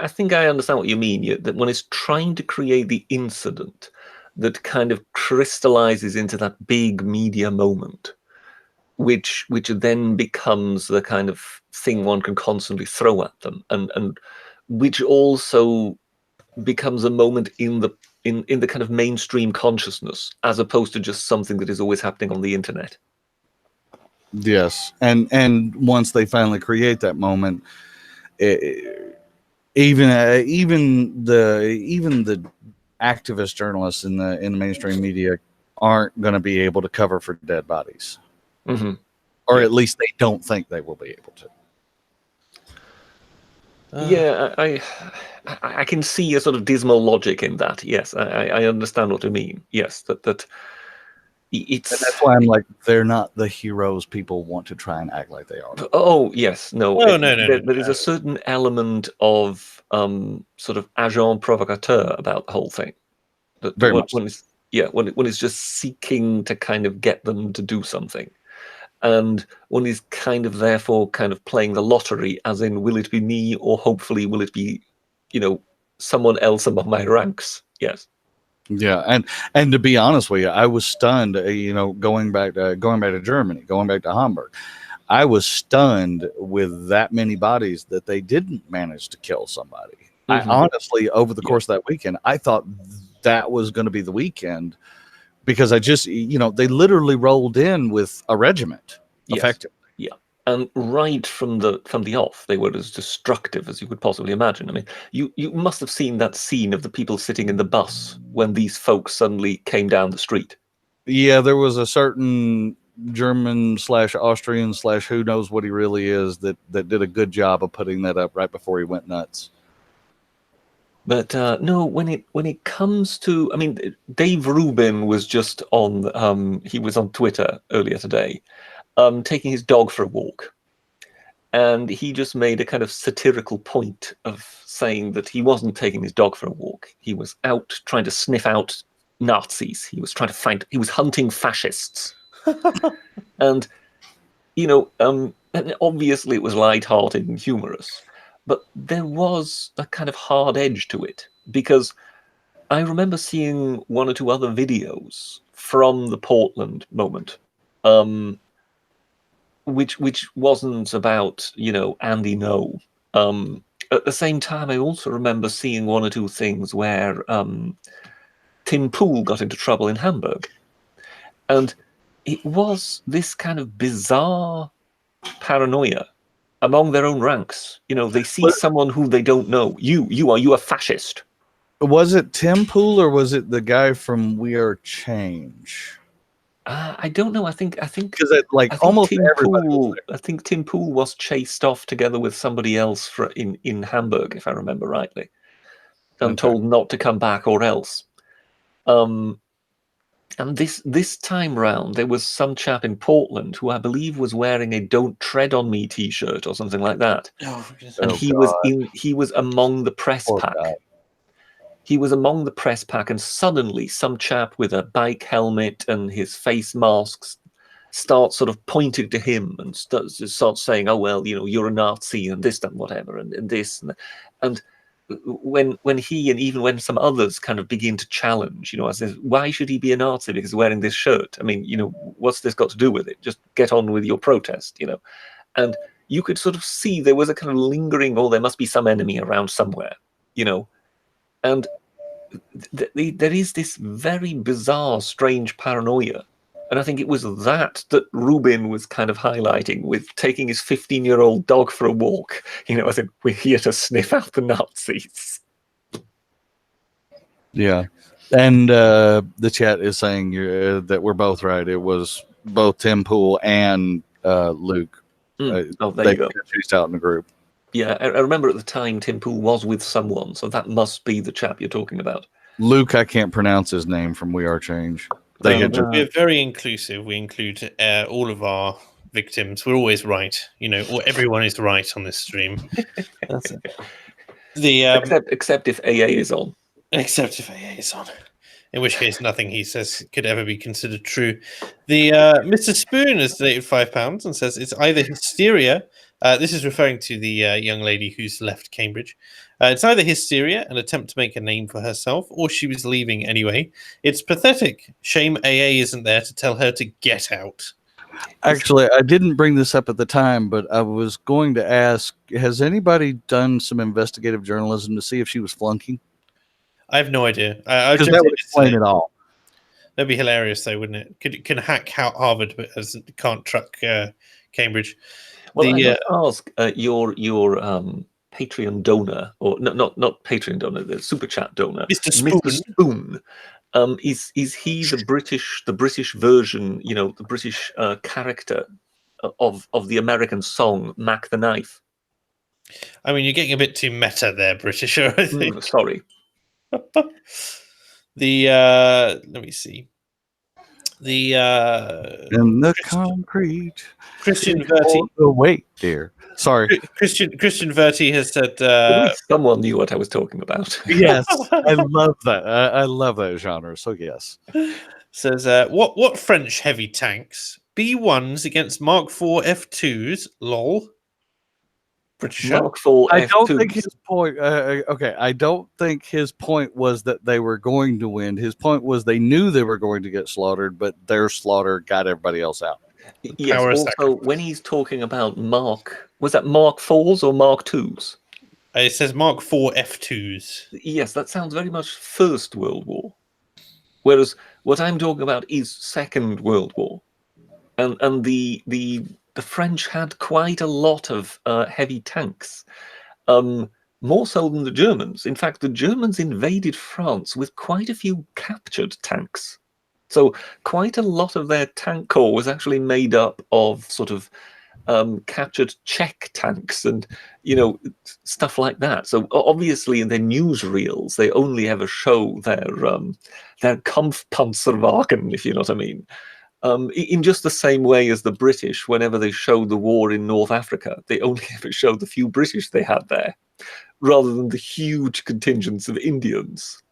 Speaker 2: I think I understand what you mean. That when it's trying to create the incident, that kind of crystallizes into that big media moment, which then becomes the kind of thing one can constantly throw at them, and which also becomes a moment in the kind of mainstream consciousness, as opposed to just something that is always happening on the internet.
Speaker 3: Yes, and once they finally create that moment, even the activist journalists in the mainstream media aren't going to be able to cover for dead bodies, or at least they don't think they will be able to.
Speaker 2: Yeah, I can see a sort of dismal logic in that. Yes, I understand what you mean. Yes, that it's.
Speaker 3: And that's why I'm like, they're not the heroes people want to try and act like they are.
Speaker 2: Oh yes, no.
Speaker 1: No.
Speaker 2: There is a certain element of sort of agent provocateur about the whole thing.
Speaker 3: Very much.
Speaker 2: When it's just seeking to kind of get them to do something. And one is kind of therefore kind of playing the lottery, as in, will it be me, or hopefully will it be, someone else among my ranks? Yes.
Speaker 3: Yeah, and to be honest with you, I was stunned. Going back to Germany, going back to Hamburg, I was stunned with that many bodies that they didn't manage to kill somebody. I honestly, over the course of that weekend, I thought that was going to be the weekend. Because I just, they literally rolled in with a regiment, effectively.
Speaker 2: Yeah, and right from the off, they were as destructive as you could possibly imagine. I mean, you must have seen that scene of the people sitting in the bus when these folks suddenly came down the street.
Speaker 3: Yeah, there was a certain German/Austrian/ who knows what he really is that did a good job of putting that up right before he went nuts.
Speaker 2: But no, when it comes to, I mean, Dave Rubin was just on, he was on Twitter earlier today, taking his dog for a walk. And he just made a kind of satirical point of saying that he wasn't taking his dog for a walk. He was out trying to sniff out Nazis. He was he was hunting fascists. And, and obviously it was lighthearted and humorous. But there was a kind of hard edge to it, because I remember seeing one or two other videos from the Portland moment, which wasn't about, Andy No. At the same time, I also remember seeing one or two things where Tim Pool got into trouble in Hamburg. And it was this kind of bizarre paranoia among their own ranks. They see someone who they don't know. Are you a fascist?
Speaker 3: Was it Tim Pool or was it the guy from We Are Change?
Speaker 2: I don't know. I think
Speaker 3: because almost everybody.
Speaker 2: I think Tim Pool was chased off together with somebody else in Hamburg, if I remember rightly, and told not to come back or else. And this time round, there was some chap in Portland who I believe was wearing a "Don't Tread on Me" T-shirt or something like that, and he was among the press pack. He was among the press pack, and suddenly some chap with a bike helmet and his face masks starts sort of pointing to him and starts saying, "Oh well, you're a Nazi and this and whatever and this and." When he and even when some others kind of begin to challenge, I says, why should he be a Nazi because he's wearing this shirt? I mean, what's this got to do with it? Just get on with your protest, And you could sort of see there was a kind of lingering, there must be some enemy around somewhere, And there is this very bizarre, strange paranoia. And I think it was that Rubin was kind of highlighting with taking his 15-year-old dog for a walk. I think we're here to sniff out the Nazis.
Speaker 3: Yeah. And the chat is saying that we're both right. It was both Tim Pool and Luke.
Speaker 2: There you go.
Speaker 3: Chased out in the group.
Speaker 2: Yeah, I remember at the time Tim Pool was with someone, so that must be the chap you're talking about.
Speaker 3: Luke, I can't pronounce his name from We Are Change.
Speaker 1: We're very inclusive. We include all of our victims. We're always right. Everyone is right on this stream. That's it.
Speaker 2: Except if AA is on.
Speaker 1: Except if AA is on. In which case, nothing he says could ever be considered true. The Mr. Spoon has donated £5 and says it's either hysteria. This is referring to the young lady who's left Cambridge. It's either hysteria, an attempt to make a name for herself, or she was leaving anyway. It's pathetic. Shame AA isn't there to tell her to get out.
Speaker 3: Actually, I didn't bring this up at the time, but I was going to ask, has anybody done some investigative journalism to see if she was flunking?
Speaker 1: I have no idea.
Speaker 3: Because that would explain it all.
Speaker 1: That'd be hilarious, though, wouldn't it? Can hack Harvard, but can't truck Cambridge.
Speaker 2: Well, I must ask your Patreon donor, or not Patreon donor, the super chat donor,
Speaker 1: Mr. Spoon.
Speaker 2: Mr. Spoon. Is he the British version? The British character of the American song "Mac the Knife"?
Speaker 1: I mean, you're getting a bit too meta there, Britisher. I think.
Speaker 2: Sorry.
Speaker 1: Let me see.
Speaker 3: In the concrete.
Speaker 1: Christian Verti.
Speaker 3: The weight, dear. Sorry.
Speaker 1: Christian Verti has said.
Speaker 2: At least someone knew what I was talking about.
Speaker 3: Yes, I love that. I love that genre. So yes.
Speaker 1: Says what French heavy tanks? B1s against Mark IV F2s. Lol. British
Speaker 2: Mark IV
Speaker 3: I don't
Speaker 2: F2s.
Speaker 3: think his point. Okay, I don't think his point was that they were going to win. His point was they knew they were going to get slaughtered, but their slaughter got everybody else out.
Speaker 2: Yes. Also, when he's talking about was that Mark IVs or Mark IIs?
Speaker 1: It says Mark IV F2s.
Speaker 2: Yes, that sounds very much First World War. Whereas what I'm talking about is Second World War, and the French had quite a lot of heavy tanks, more so than the Germans. In fact, the Germans invaded France with quite a few captured tanks. So quite a lot of their tank corps was actually made up of sort of captured Czech tanks and stuff like that. So obviously in their newsreels they only ever show their Kampfpanzerwagen, if you know what I mean. In just the same way as the British, whenever they showed the war in North Africa, they only ever showed the few British they had there, rather than the huge contingents of Indians.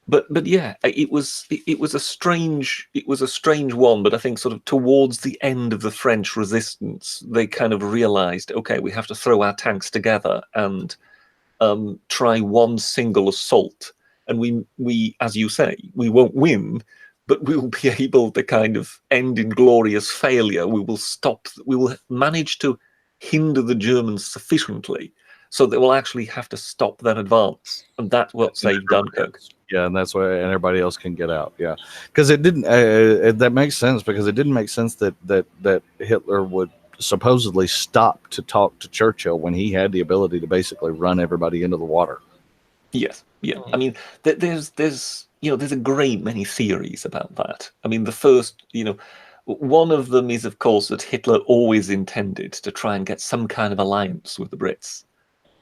Speaker 2: But yeah, it was a strange one. But I think sort of towards the end of the French resistance, they kind of realized, okay, we have to throw our tanks together and try one single assault. And we, as you say, we won't win, but we will be able to kind of end in glorious failure. We will manage to hinder the Germans sufficiently so they will actually have to stop their advance, and that's what saved Dunkirk.
Speaker 3: Yeah, and that's why everybody else can get out. Yeah, because it didn't. That makes sense, because it didn't make sense that Hitler would supposedly stop to talk to Churchill when he had the ability to basically run everybody into the water.
Speaker 2: Yes, yeah. I mean, there's a great many theories about that. I mean, the first, one of them is, of course, that Hitler always intended to try and get some kind of alliance with the Brits.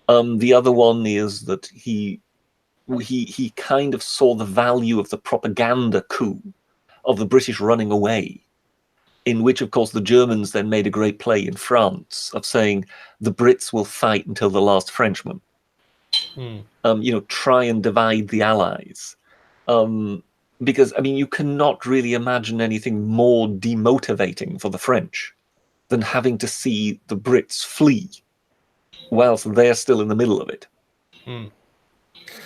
Speaker 2: The other one is that he kind of saw the value of the propaganda coup of the British running away, in which, of course, the Germans then made a great play in France of saying the Brits will fight until the last Frenchman. Try and divide the Allies. Because, I mean, you cannot really imagine anything more demotivating for the French than having to see the Brits flee whilst they're still in the middle of it.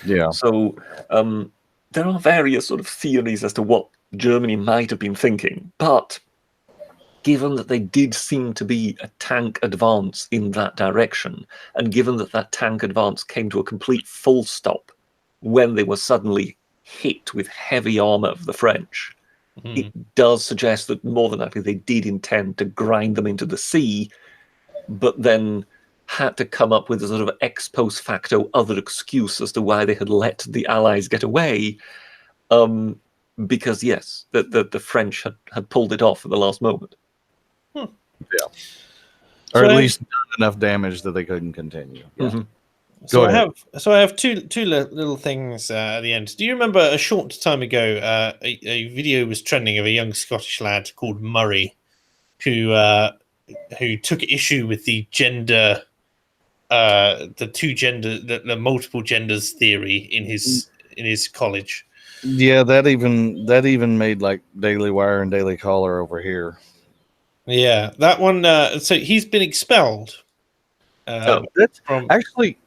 Speaker 3: Yeah.
Speaker 2: So there are various sort of theories as to what Germany might have been thinking, but given that they did seem to be a tank advance in that direction, and given that that tank advance came to a complete full stop when they were suddenly hit with heavy armor of the French, it does suggest that more than likely they did intend to grind them into the sea, but then had to come up with a sort of ex post facto other excuse as to why they had let the Allies get away, because yes, the French had pulled it off at the last moment.
Speaker 3: Yeah, or at least done enough damage that they couldn't continue. Yeah.
Speaker 1: So I have two little things at the end. Do you remember a short time ago a video was trending of a young Scottish lad called Murray who took issue with the gender, the multiple genders theory in his college.
Speaker 3: Yeah, that even made like Daily Wire and Daily Caller over here.
Speaker 1: Yeah, that one. So he's been expelled.
Speaker 3: That's
Speaker 1: from
Speaker 3: actually.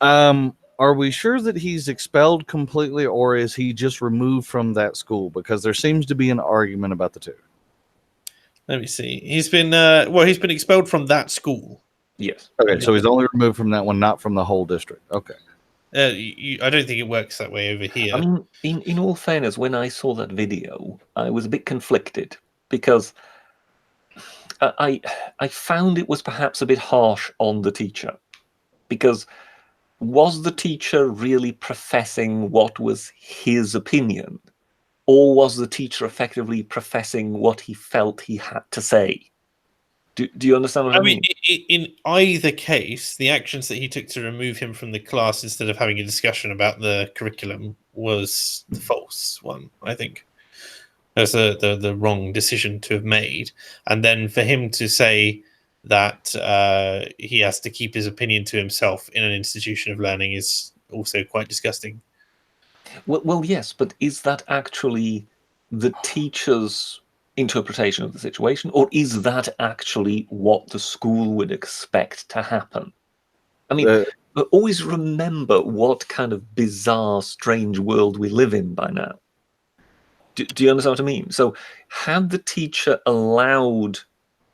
Speaker 3: Are we sure that he's expelled completely, or is he just removed from that school? Because there seems to be an argument about the two.
Speaker 1: let me see. He's been he's been expelled from that school.
Speaker 2: Yes.
Speaker 3: Okay, so he's only removed from that one, not from the whole district. Okay.
Speaker 1: I don't think it works that way over here.
Speaker 2: I mean, in all fairness, when I saw that video, I was a bit conflicted because I found it was perhaps a bit harsh on the teacher, because was the teacher really professing what was his opinion, or was the teacher effectively professing what he felt he had to say? Do you understand what I mean?
Speaker 1: In either case, the actions that he took to remove him from the class instead of having a discussion about the curriculum was the false one, I think. That's the wrong decision to have made. And then for him to say that he has to keep his opinion to himself in an institution of learning is also quite disgusting.
Speaker 2: Well, yes, but is that actually the teacher's interpretation of the situation, or is that actually what the school would expect to happen? I mean, but always remember what kind of bizarre, strange world we live in by now. Do you understand what I mean? So had the teacher allowed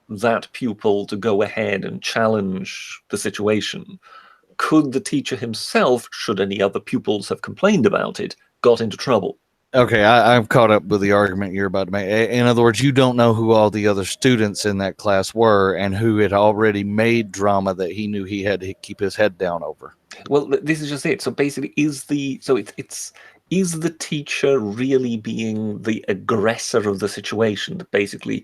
Speaker 2: that pupil to go ahead and challenge the situation, could the teacher himself, should any other pupils have complained about it, got into trouble?
Speaker 3: Okay, I've caught up with the argument you're about to make. In other words, you don't know who all the other students in that class were and who had already made drama that he knew he had to keep his head down over.
Speaker 2: Well, this is just it. So basically, is the teacher really being the aggressor of the situation? That basically,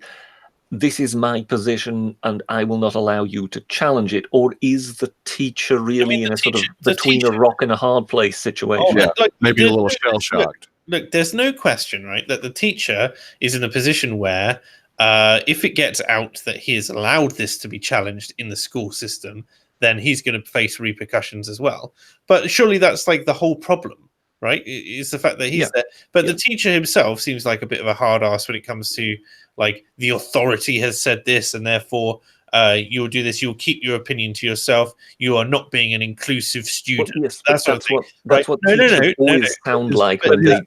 Speaker 2: this is my position and I will not allow you to challenge it, or is the teacher really in a sort of between a rock and a hard place situation?
Speaker 3: Oh, yeah, maybe a little shell shocked.
Speaker 1: Look, there's no question, right, that the teacher is in a position where if it gets out that he has allowed this to be challenged in the school system, then he's going to face repercussions as well. But surely that's like the whole problem, right? It's the fact that he's there. But the teacher himself seems like a bit of a hard ass when it comes to like the authority has said this and therefore you'll do this, you'll keep your opinion to yourself, you are not being an inclusive student.
Speaker 2: Well, yes,
Speaker 1: that's
Speaker 2: what teachers always sound like when they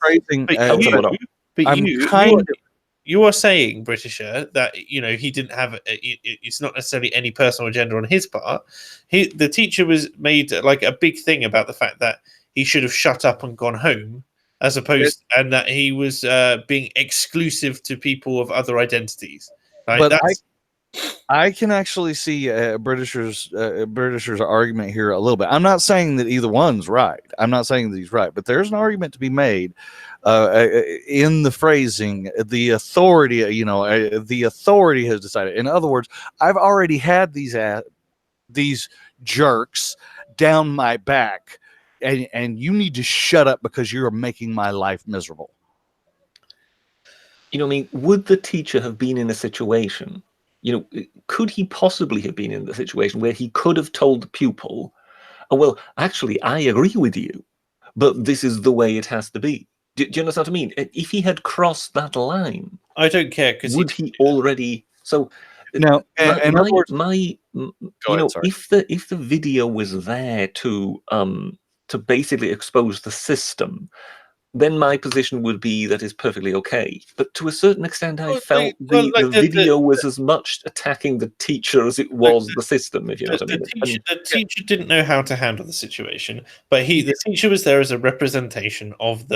Speaker 1: you are saying, Britisher, that he didn't have it's not necessarily any personal agenda on his part. The teacher was made like a big thing about the fact that he should have shut up and gone home, as opposed and that he was being exclusive to people of other identities. Right?
Speaker 3: But I can actually see Britisher's argument here a little bit. I'm not saying that either one's right. I'm not saying that he's right, but there's an argument to be made in the phrasing. The authority, the authority has decided. In other words, I've already had these jerks down my back, and you need to shut up because you're making my life miserable.
Speaker 2: I mean, would the teacher have been in a situation? Could he possibly have been in the situation where he could have told the pupil, oh, well, actually, I agree with you, but this is the way it has to be? Do you understand what I mean? If he had crossed that line,
Speaker 1: I don't care, because
Speaker 2: would he already? So
Speaker 3: now,
Speaker 2: if the video was there to basically expose the system, then my position would be that is perfectly okay. But to a certain extent, I felt the video was as much attacking the teacher as it was the system, if you know what I mean.
Speaker 1: The teacher didn't know how to handle the situation, but the teacher was there as a representation of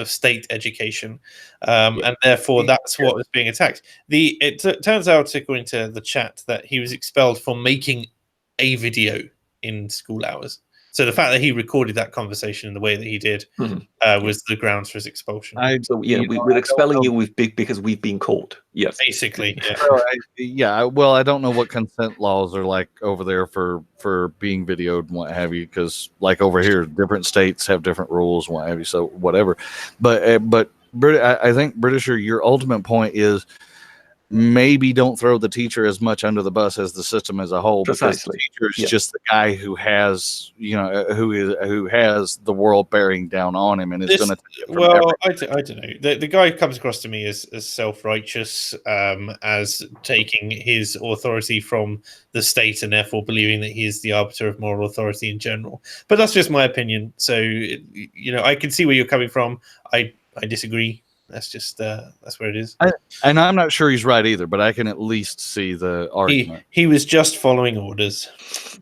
Speaker 1: state education, and therefore that's what was being attacked. It turns out, according to the chat, that he was expelled for making a video in school hours. So the fact that he recorded that conversation in the way that he did was the grounds for his expulsion.
Speaker 2: We're expelling you because we've been caught. Yes,
Speaker 1: basically. Yeah.
Speaker 3: Well, I don't know what consent laws are like over there for being videoed and what have you, because like over here, different states have different rules and what have you. So whatever. But I think, Britisher, your ultimate point is maybe don't throw the teacher as much under the bus as the system as a whole,
Speaker 2: Precisely.
Speaker 3: because the teacher is
Speaker 2: Yeah.
Speaker 3: just the guy who has, who has the world bearing down on him and is going to take it from
Speaker 1: Well, I don't know. The guy comes across to me as self-righteous, as taking his authority from the state and therefore believing that he is the arbiter of moral authority in general. But that's just my opinion. So, I can see where you're coming from. I disagree. That's just that's where it is.
Speaker 3: And I'm not sure he's right either, but I can at least see the argument.
Speaker 1: He was just following orders.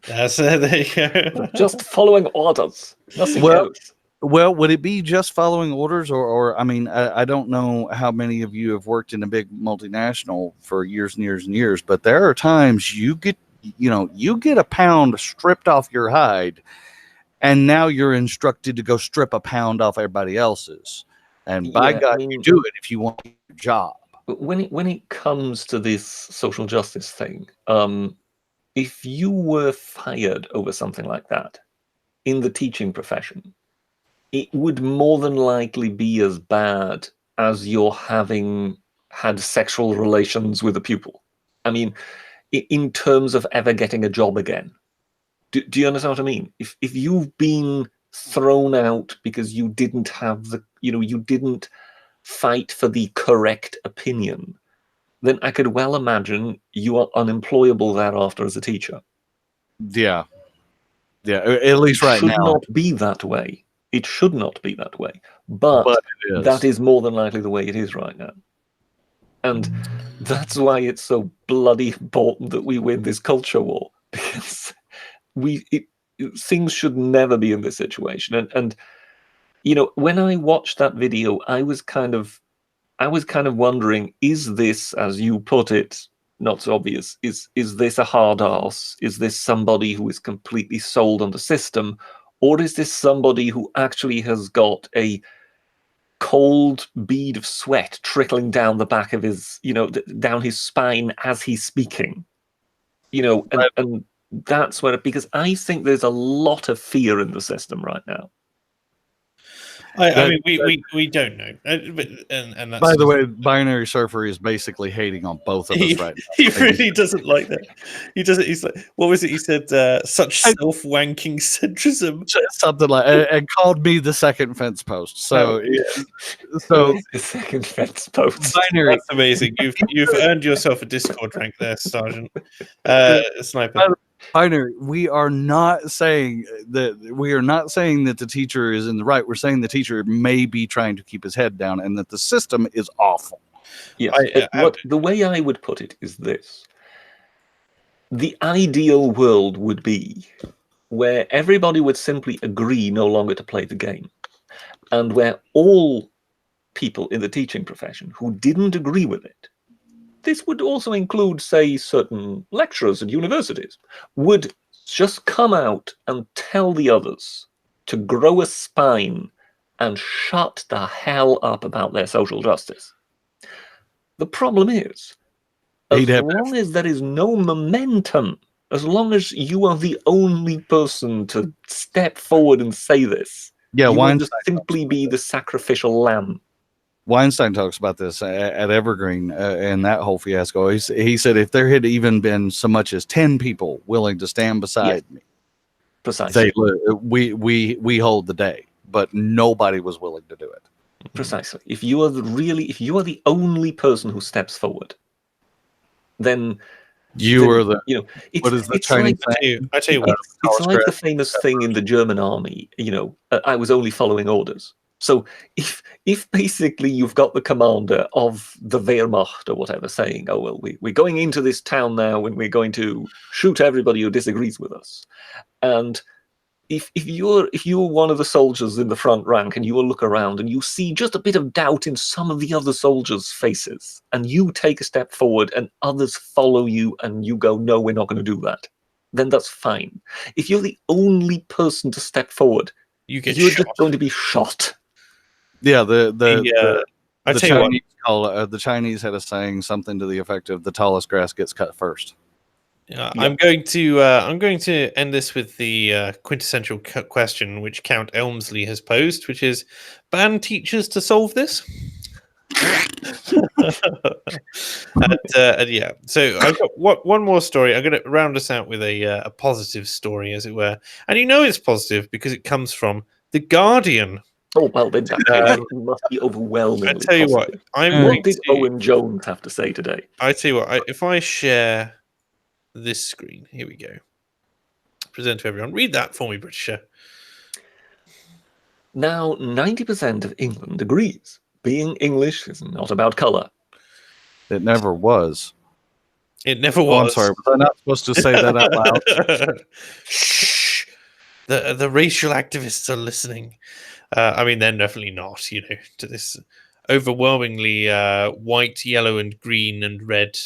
Speaker 1: There you go.
Speaker 2: Just following orders, nothing
Speaker 3: Well-
Speaker 2: else.
Speaker 3: Well, would it be just following orders, or I mean, I don't know how many of you have worked in a big multinational for years and years and years, but there are times you get a pound stripped off your hide, and now you're instructed to go strip a pound off everybody else's. And by
Speaker 2: Yeah,
Speaker 3: God, you do it if you want your job.
Speaker 2: But when it comes to this social justice thing, if you were fired over something like that in the teaching profession, it would more than likely be as bad as you're having had sexual relations with a pupil. I mean, in terms of ever getting a job again. Do you understand what I mean? If you've been thrown out because you didn't have you didn't fight for the correct opinion, then I could well imagine you are unemployable thereafter as a teacher.
Speaker 3: Yeah, at least right
Speaker 2: It
Speaker 3: now.
Speaker 2: should not be that way. It should not be that way. But
Speaker 3: it is.
Speaker 2: that is more than likely the way it is right now. And that's why it's so bloody important that we win this culture war, because things should never be in this situation. And when I watched that video, I was kind of wondering, is this, as you put it, not so obvious, is this a hard ass? Is this somebody who is completely sold on the system? Or is this somebody who actually has got a cold bead of sweat trickling down the back of his, down his spine as he's speaking? And that's where, because I think there's a lot of fear in the system right now.
Speaker 1: I mean, we don't know. And that's
Speaker 3: By the way, Binary Surfer is basically hating on both of us right now.
Speaker 1: He really doesn't like that. He doesn't. He's like, what was it? He said, such self-wanking centrism.
Speaker 3: Something like, and called me the second fence post. So,
Speaker 2: The second fence post.
Speaker 3: Binary.
Speaker 1: That's amazing. You've earned yourself a Discord rank there, Sergeant. Sniper.
Speaker 3: Binary, we are not saying that the teacher is in the right. We're saying the teacher may be trying to keep his head down and that the system is awful.
Speaker 2: Yes. The way I would put it is this. The ideal world would be where everybody would simply agree no longer to play the game, and where all people in the teaching profession who didn't agree with it, this would also include, say, certain lecturers at universities, would just come out and tell the others to grow a spine and shut the hell up about their social justice. The problem is, as long as there is no momentum, as long as you are the only person to step forward and say this, you will just simply be the sacrificial lamb.
Speaker 3: Weinstein talks about this at Evergreen and that whole fiasco. He said if there had even been so much as 10 people willing to stand beside me,
Speaker 2: precisely,
Speaker 3: we hold the day, but nobody was willing to do it.
Speaker 2: Precisely. If you are the only person who steps forward, then
Speaker 3: you are the.
Speaker 2: It's,
Speaker 3: what is the
Speaker 2: it's
Speaker 3: Chinese?
Speaker 2: Like,
Speaker 1: I tell you what,
Speaker 2: it's like the famous thing in the German army. I was only following orders. So if basically you've got the commander of the Wehrmacht or whatever saying, oh, well, we're going into this town now and we're going to shoot everybody who disagrees with us. And if you're one of the soldiers in the front rank and you look around and you see just a bit of doubt in some of the other soldiers' faces, and you take a step forward and others follow you and you go, no, we're not going to do that, then that's fine. If you're the only person to step forward, you're just going to be shot.
Speaker 3: Yeah, the Chinese had a saying, something to the effect of the tallest grass gets cut first.
Speaker 1: Yeah. I'm going to end this with the quintessential question which Count Elmsley has posed, which is ban teachers to solve this. And yeah, so I've got one more story. I'm going to round us out with a positive story, as it were. And you know it's positive because it comes from The Guardian.
Speaker 2: Oh, well, in that case, it must be overwhelmingly
Speaker 1: I tell you what,
Speaker 2: positive.
Speaker 1: I'm
Speaker 3: Mm.
Speaker 1: going
Speaker 2: What did
Speaker 1: to.
Speaker 2: Owen Jones have to say today?
Speaker 1: I tell you what, if I share this screen, here we go. Present to everyone. Read that for me, Britisher.
Speaker 2: Now, 90% of England agrees. Being English is not about colour.
Speaker 3: It never was.
Speaker 1: It never was.
Speaker 3: Oh, I'm sorry. Was I not supposed to say that out loud?
Speaker 1: Shh. The racial activists are listening. I mean, they're definitely not, you know, to this overwhelmingly white, yellow, and green and red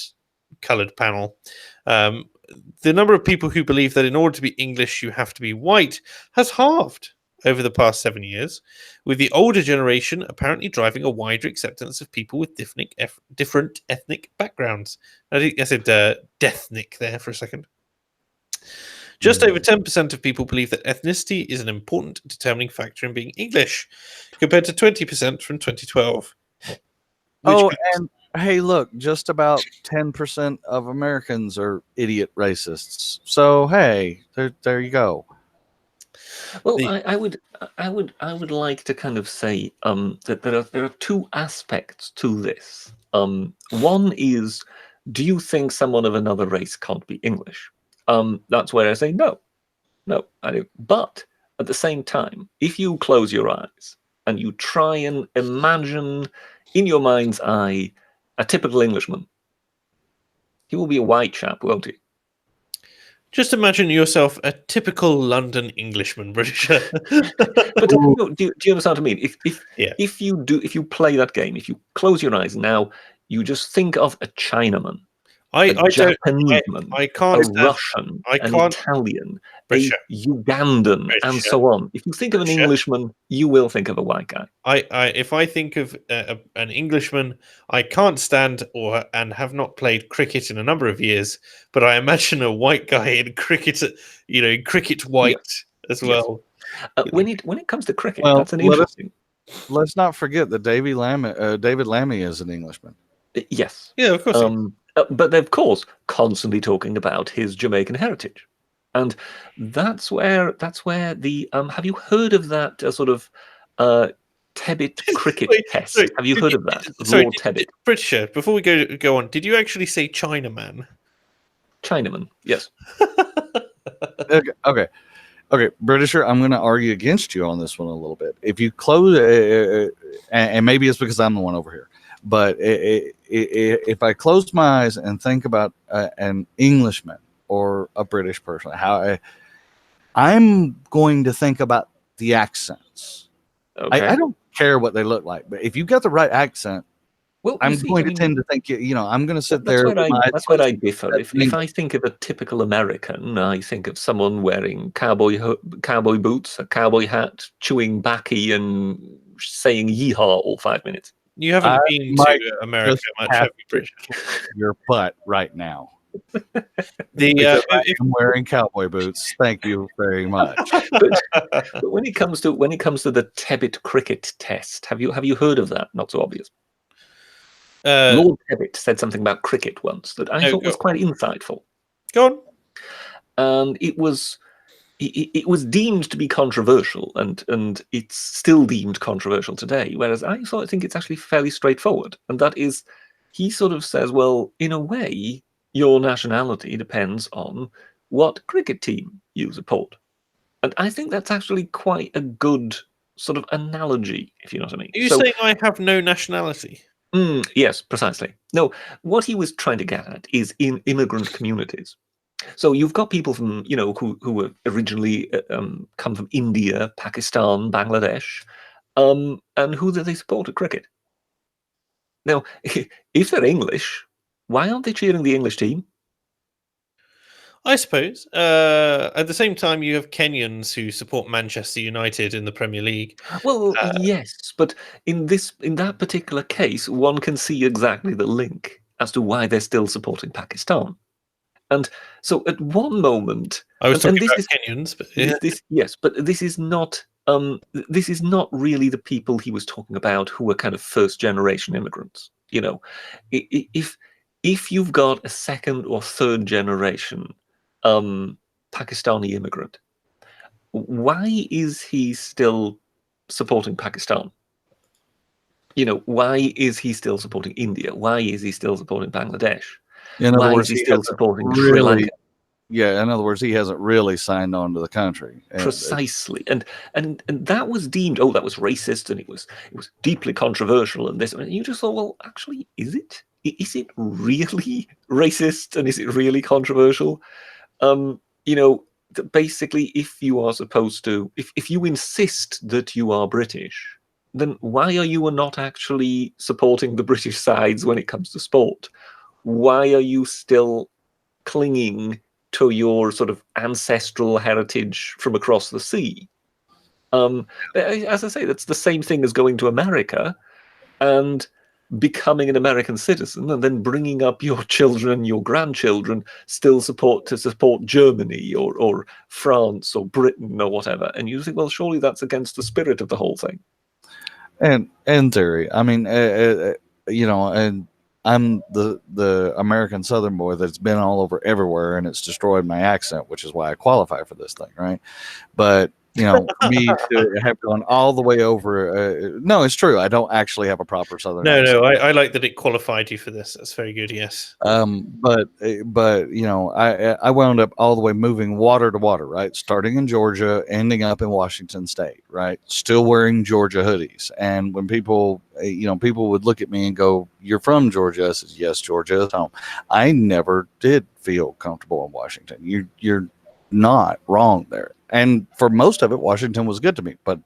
Speaker 1: coloured panel. The number of people who believe that in order to be English, you have to be white has halved over the past 7 years, with the older generation apparently driving a wider acceptance of people with different ethnic backgrounds. I think I said deathnic there for a second. Just over 10% of people believe that ethnicity is an important determining factor in being English, compared to 20% from 2012.
Speaker 3: And hey, look, just about 10% of Americans are idiot racists. So hey, there you go.
Speaker 2: Well, I would like to kind of say that there are two aspects to this. One is, do you think someone of another race can't be English? That's where I say no, I do. But at the same time, if you close your eyes and you try and imagine in your mind's eye a typical Englishman, he will be a white chap, won't he?
Speaker 1: Just imagine yourself a typical London Englishman, Britisher.
Speaker 2: But do you understand what I mean?
Speaker 1: Yeah.
Speaker 2: If you play that game, if you close your eyes now, you just think of a Chinaman, a Japanese man,
Speaker 1: I can't
Speaker 2: a
Speaker 1: stand,
Speaker 2: Russian,
Speaker 1: I
Speaker 2: an
Speaker 1: can't,
Speaker 2: Italian,
Speaker 1: Britisher,
Speaker 2: a Ugandan, and
Speaker 1: Britisher,
Speaker 2: so on. If you think of an
Speaker 1: Britisher.
Speaker 2: Englishman, you will think of a white guy.
Speaker 1: if I think of an Englishman, I can't stand and have not played cricket in a number of years, but I imagine a white guy in cricket, you know, in cricket white as well.
Speaker 2: When it comes to cricket,
Speaker 3: Well,
Speaker 2: that's an interesting.
Speaker 3: Let's not forget that David Lammy is an Englishman.
Speaker 2: Yes.
Speaker 1: Yeah, of course.
Speaker 2: But they're, of course, constantly talking about his Jamaican heritage. And that's where the have you heard of that sort of Tebbit cricket test? Have you heard of that? Lord Tebbit.
Speaker 1: Britisher, before we go on, did you actually say Chinaman?
Speaker 2: Chinaman, yes.
Speaker 3: Okay, Britisher, I'm going to argue against you on this one a little bit. If you close, and maybe it's because I'm the one over here, but if I close my eyes and think about an Englishman or a British person, I'm going to think about the accents.
Speaker 2: Okay.
Speaker 3: I don't care what they look like, but if you've got the right accent,
Speaker 2: well,
Speaker 3: I'm going to tend to think, you know, I'm going to sit there.
Speaker 2: That's where I differ. If I think of a typical American, I think of someone wearing cowboy boots, a cowboy hat, chewing baccy, and saying "yeehaw" all 5 minutes.
Speaker 1: You haven't been to America much, have you, Britisher?
Speaker 3: Your butt right now.
Speaker 1: If
Speaker 3: I'm wearing cowboy boots. Thank you very much.
Speaker 2: but when it comes to the Tebbit cricket test, have you heard of that? Not so obvious. Lord Tebbit said something about cricket once that I thought was quite insightful.
Speaker 1: Go on.
Speaker 2: And it was deemed to be controversial, and it's still deemed controversial today. Whereas I think it's actually fairly straightforward, and that is, he sort of says, well, in a way, your nationality depends on what cricket team you support. And I think that's actually quite a good sort of analogy, if you know what I mean.
Speaker 1: Are you saying I have no nationality?
Speaker 2: Yes, precisely. No, what he was trying to get at is in immigrant communities. So you've got people from, you know, who were originally come from India, Pakistan, Bangladesh, and who do they support at cricket? Now, if they're English, why aren't they cheering the English team?
Speaker 1: I suppose. At the same time, you have Kenyans who support Manchester United in the Premier League.
Speaker 2: Well, yes, but in that particular case, one can see exactly the link as to why they're still supporting Pakistan. And so, at one moment,
Speaker 1: I was talking about Kenyans, but
Speaker 2: yes, but this is not this is not really the people he was talking about who were kind of first-generation immigrants. You know, if you've got a second or third generation Pakistani immigrant, why is he still supporting Pakistan? You know, why is he still supporting India? Why is he still supporting Bangladesh?
Speaker 3: In other
Speaker 2: Why
Speaker 3: words,
Speaker 2: is he
Speaker 3: he
Speaker 2: still
Speaker 3: hasn't
Speaker 2: supporting Sri Lanka?
Speaker 3: Yeah, in other words, he hasn't really signed on to the country.
Speaker 2: Precisely, and that was deemed, oh, that was racist, and it was deeply controversial, and this, and you just thought, well, actually, is it? Is it really racist, and is it really controversial? You know, basically, if you are supposed to, if you insist that you are British, then why are you not actually supporting the British sides when it comes to sport? Why are you still clinging to your sort of ancestral heritage from across the sea? As I say, that's the same thing as going to America and becoming an American citizen, and then bringing up your children, your grandchildren, still support Germany or France or Britain or whatever. And you think, well, surely that's against the spirit of the whole thing.
Speaker 3: And in theory, I mean, you know, and I'm the American Southern boy that's been all over everywhere, and it's destroyed my accent, which is why I qualify for this thing, right? But you know, for me to have gone all the way over, no, it's true. I don't actually have a proper Southern accent.
Speaker 1: No, I like that it qualified you for this. That's very good. Yes.
Speaker 3: But you know, I wound up all the way moving water to water, right? Starting in Georgia, ending up in Washington State, right? Still wearing Georgia hoodies. And when people, you know, people would look at me and go, "You're from Georgia?" I says, "Yes, Georgia is home." I never did feel comfortable in Washington. You're not wrong there. And for most of it, Washington was good to me, but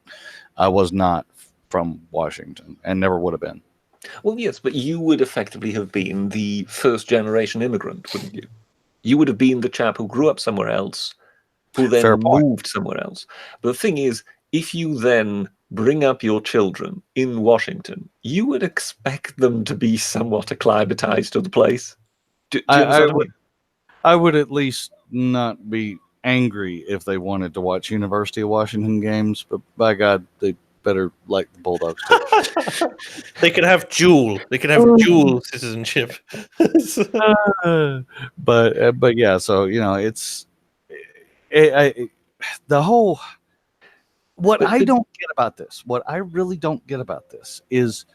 Speaker 3: I was not from Washington and never would have been.
Speaker 2: Well, yes, but you would effectively have been the first generation immigrant, wouldn't you? You would have been the chap who grew up somewhere else, who then
Speaker 3: Fair point.
Speaker 2: moved somewhere else. But the thing is, if you then bring up your children in Washington, you would expect them to be somewhat acclimatized to the place. Do you understand what I mean?
Speaker 3: I would at least not be angry if they wanted to watch University of Washington games, but by God, they better like the Bulldogs too.
Speaker 1: They can have dual. They can have dual citizenship.
Speaker 3: But yeah, so you know, the whole. What I don't get about this, what I really don't get about this is,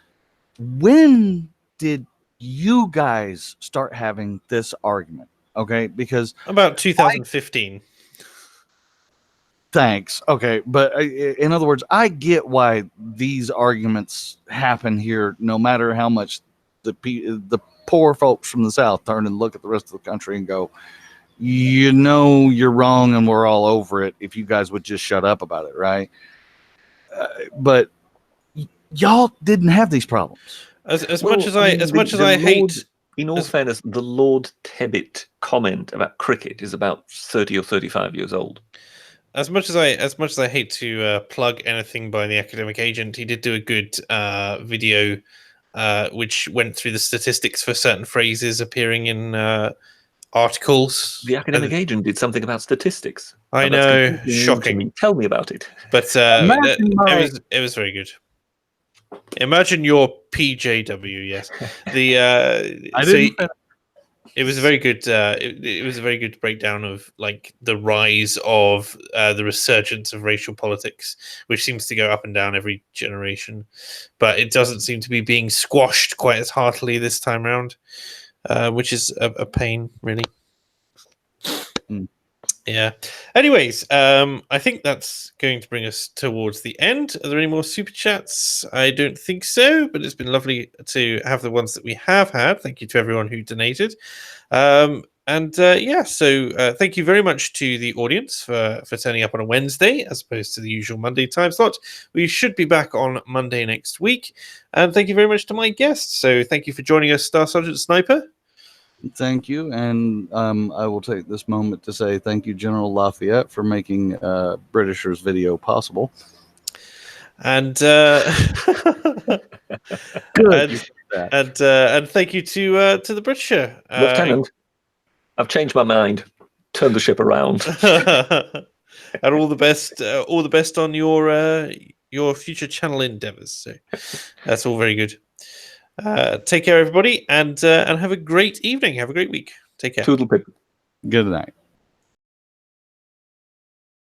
Speaker 3: when did you guys start having this argument? Okay, because
Speaker 1: About 2015.
Speaker 3: thanks. Okay, but in other words, I get why these arguments happen here, no matter how much the poor folks from the South turn and look at the rest of the country and go, you know, you're wrong, and we're all over it. If you guys would just shut up about it, right? But y'all didn't have these problems.
Speaker 1: As much as I hate.
Speaker 2: In all fairness, the Lord Tebbit comment about cricket is about 30 or 35 years old.
Speaker 1: As much as I hate to plug anything by the academic agent, he did do a good video which went through the statistics for certain phrases appearing in articles.
Speaker 2: The academic agent did something about statistics.
Speaker 1: I know, shocking.
Speaker 2: Tell me about it.
Speaker 1: But it was very good. Imagine your PJW, yes. It was a very good. It was a very good breakdown of like the rise of the resurgence of racial politics, which seems to go up and down every generation, but it doesn't seem to be being squashed quite as heartily this time around, which is a pain, really. Yeah. Anyways, I think that's going to bring us towards the end. Are there any more super chats? I don't think so, but it's been lovely to have the ones that we have had. Thank you to everyone who donated. So thank you very much to the audience for turning up on a Wednesday as opposed to the usual Monday time slot. We should be back on Monday next week. And thank you very much to my guests. So thank you for joining us, Star Sergeant Sniper.
Speaker 3: Thank you, and I will take this moment to say thank you, General Lafayette, for making Britishers video possible.
Speaker 1: And
Speaker 3: good.
Speaker 1: And thank you to the Britisher,
Speaker 2: Lieutenant. I've changed my mind. Turn the ship around.
Speaker 1: And all the best on your future channel endeavors. So that's all very good. Take care, everybody, and have a great evening. Have a great week. Take care.
Speaker 2: Toodle pip.
Speaker 3: Good night.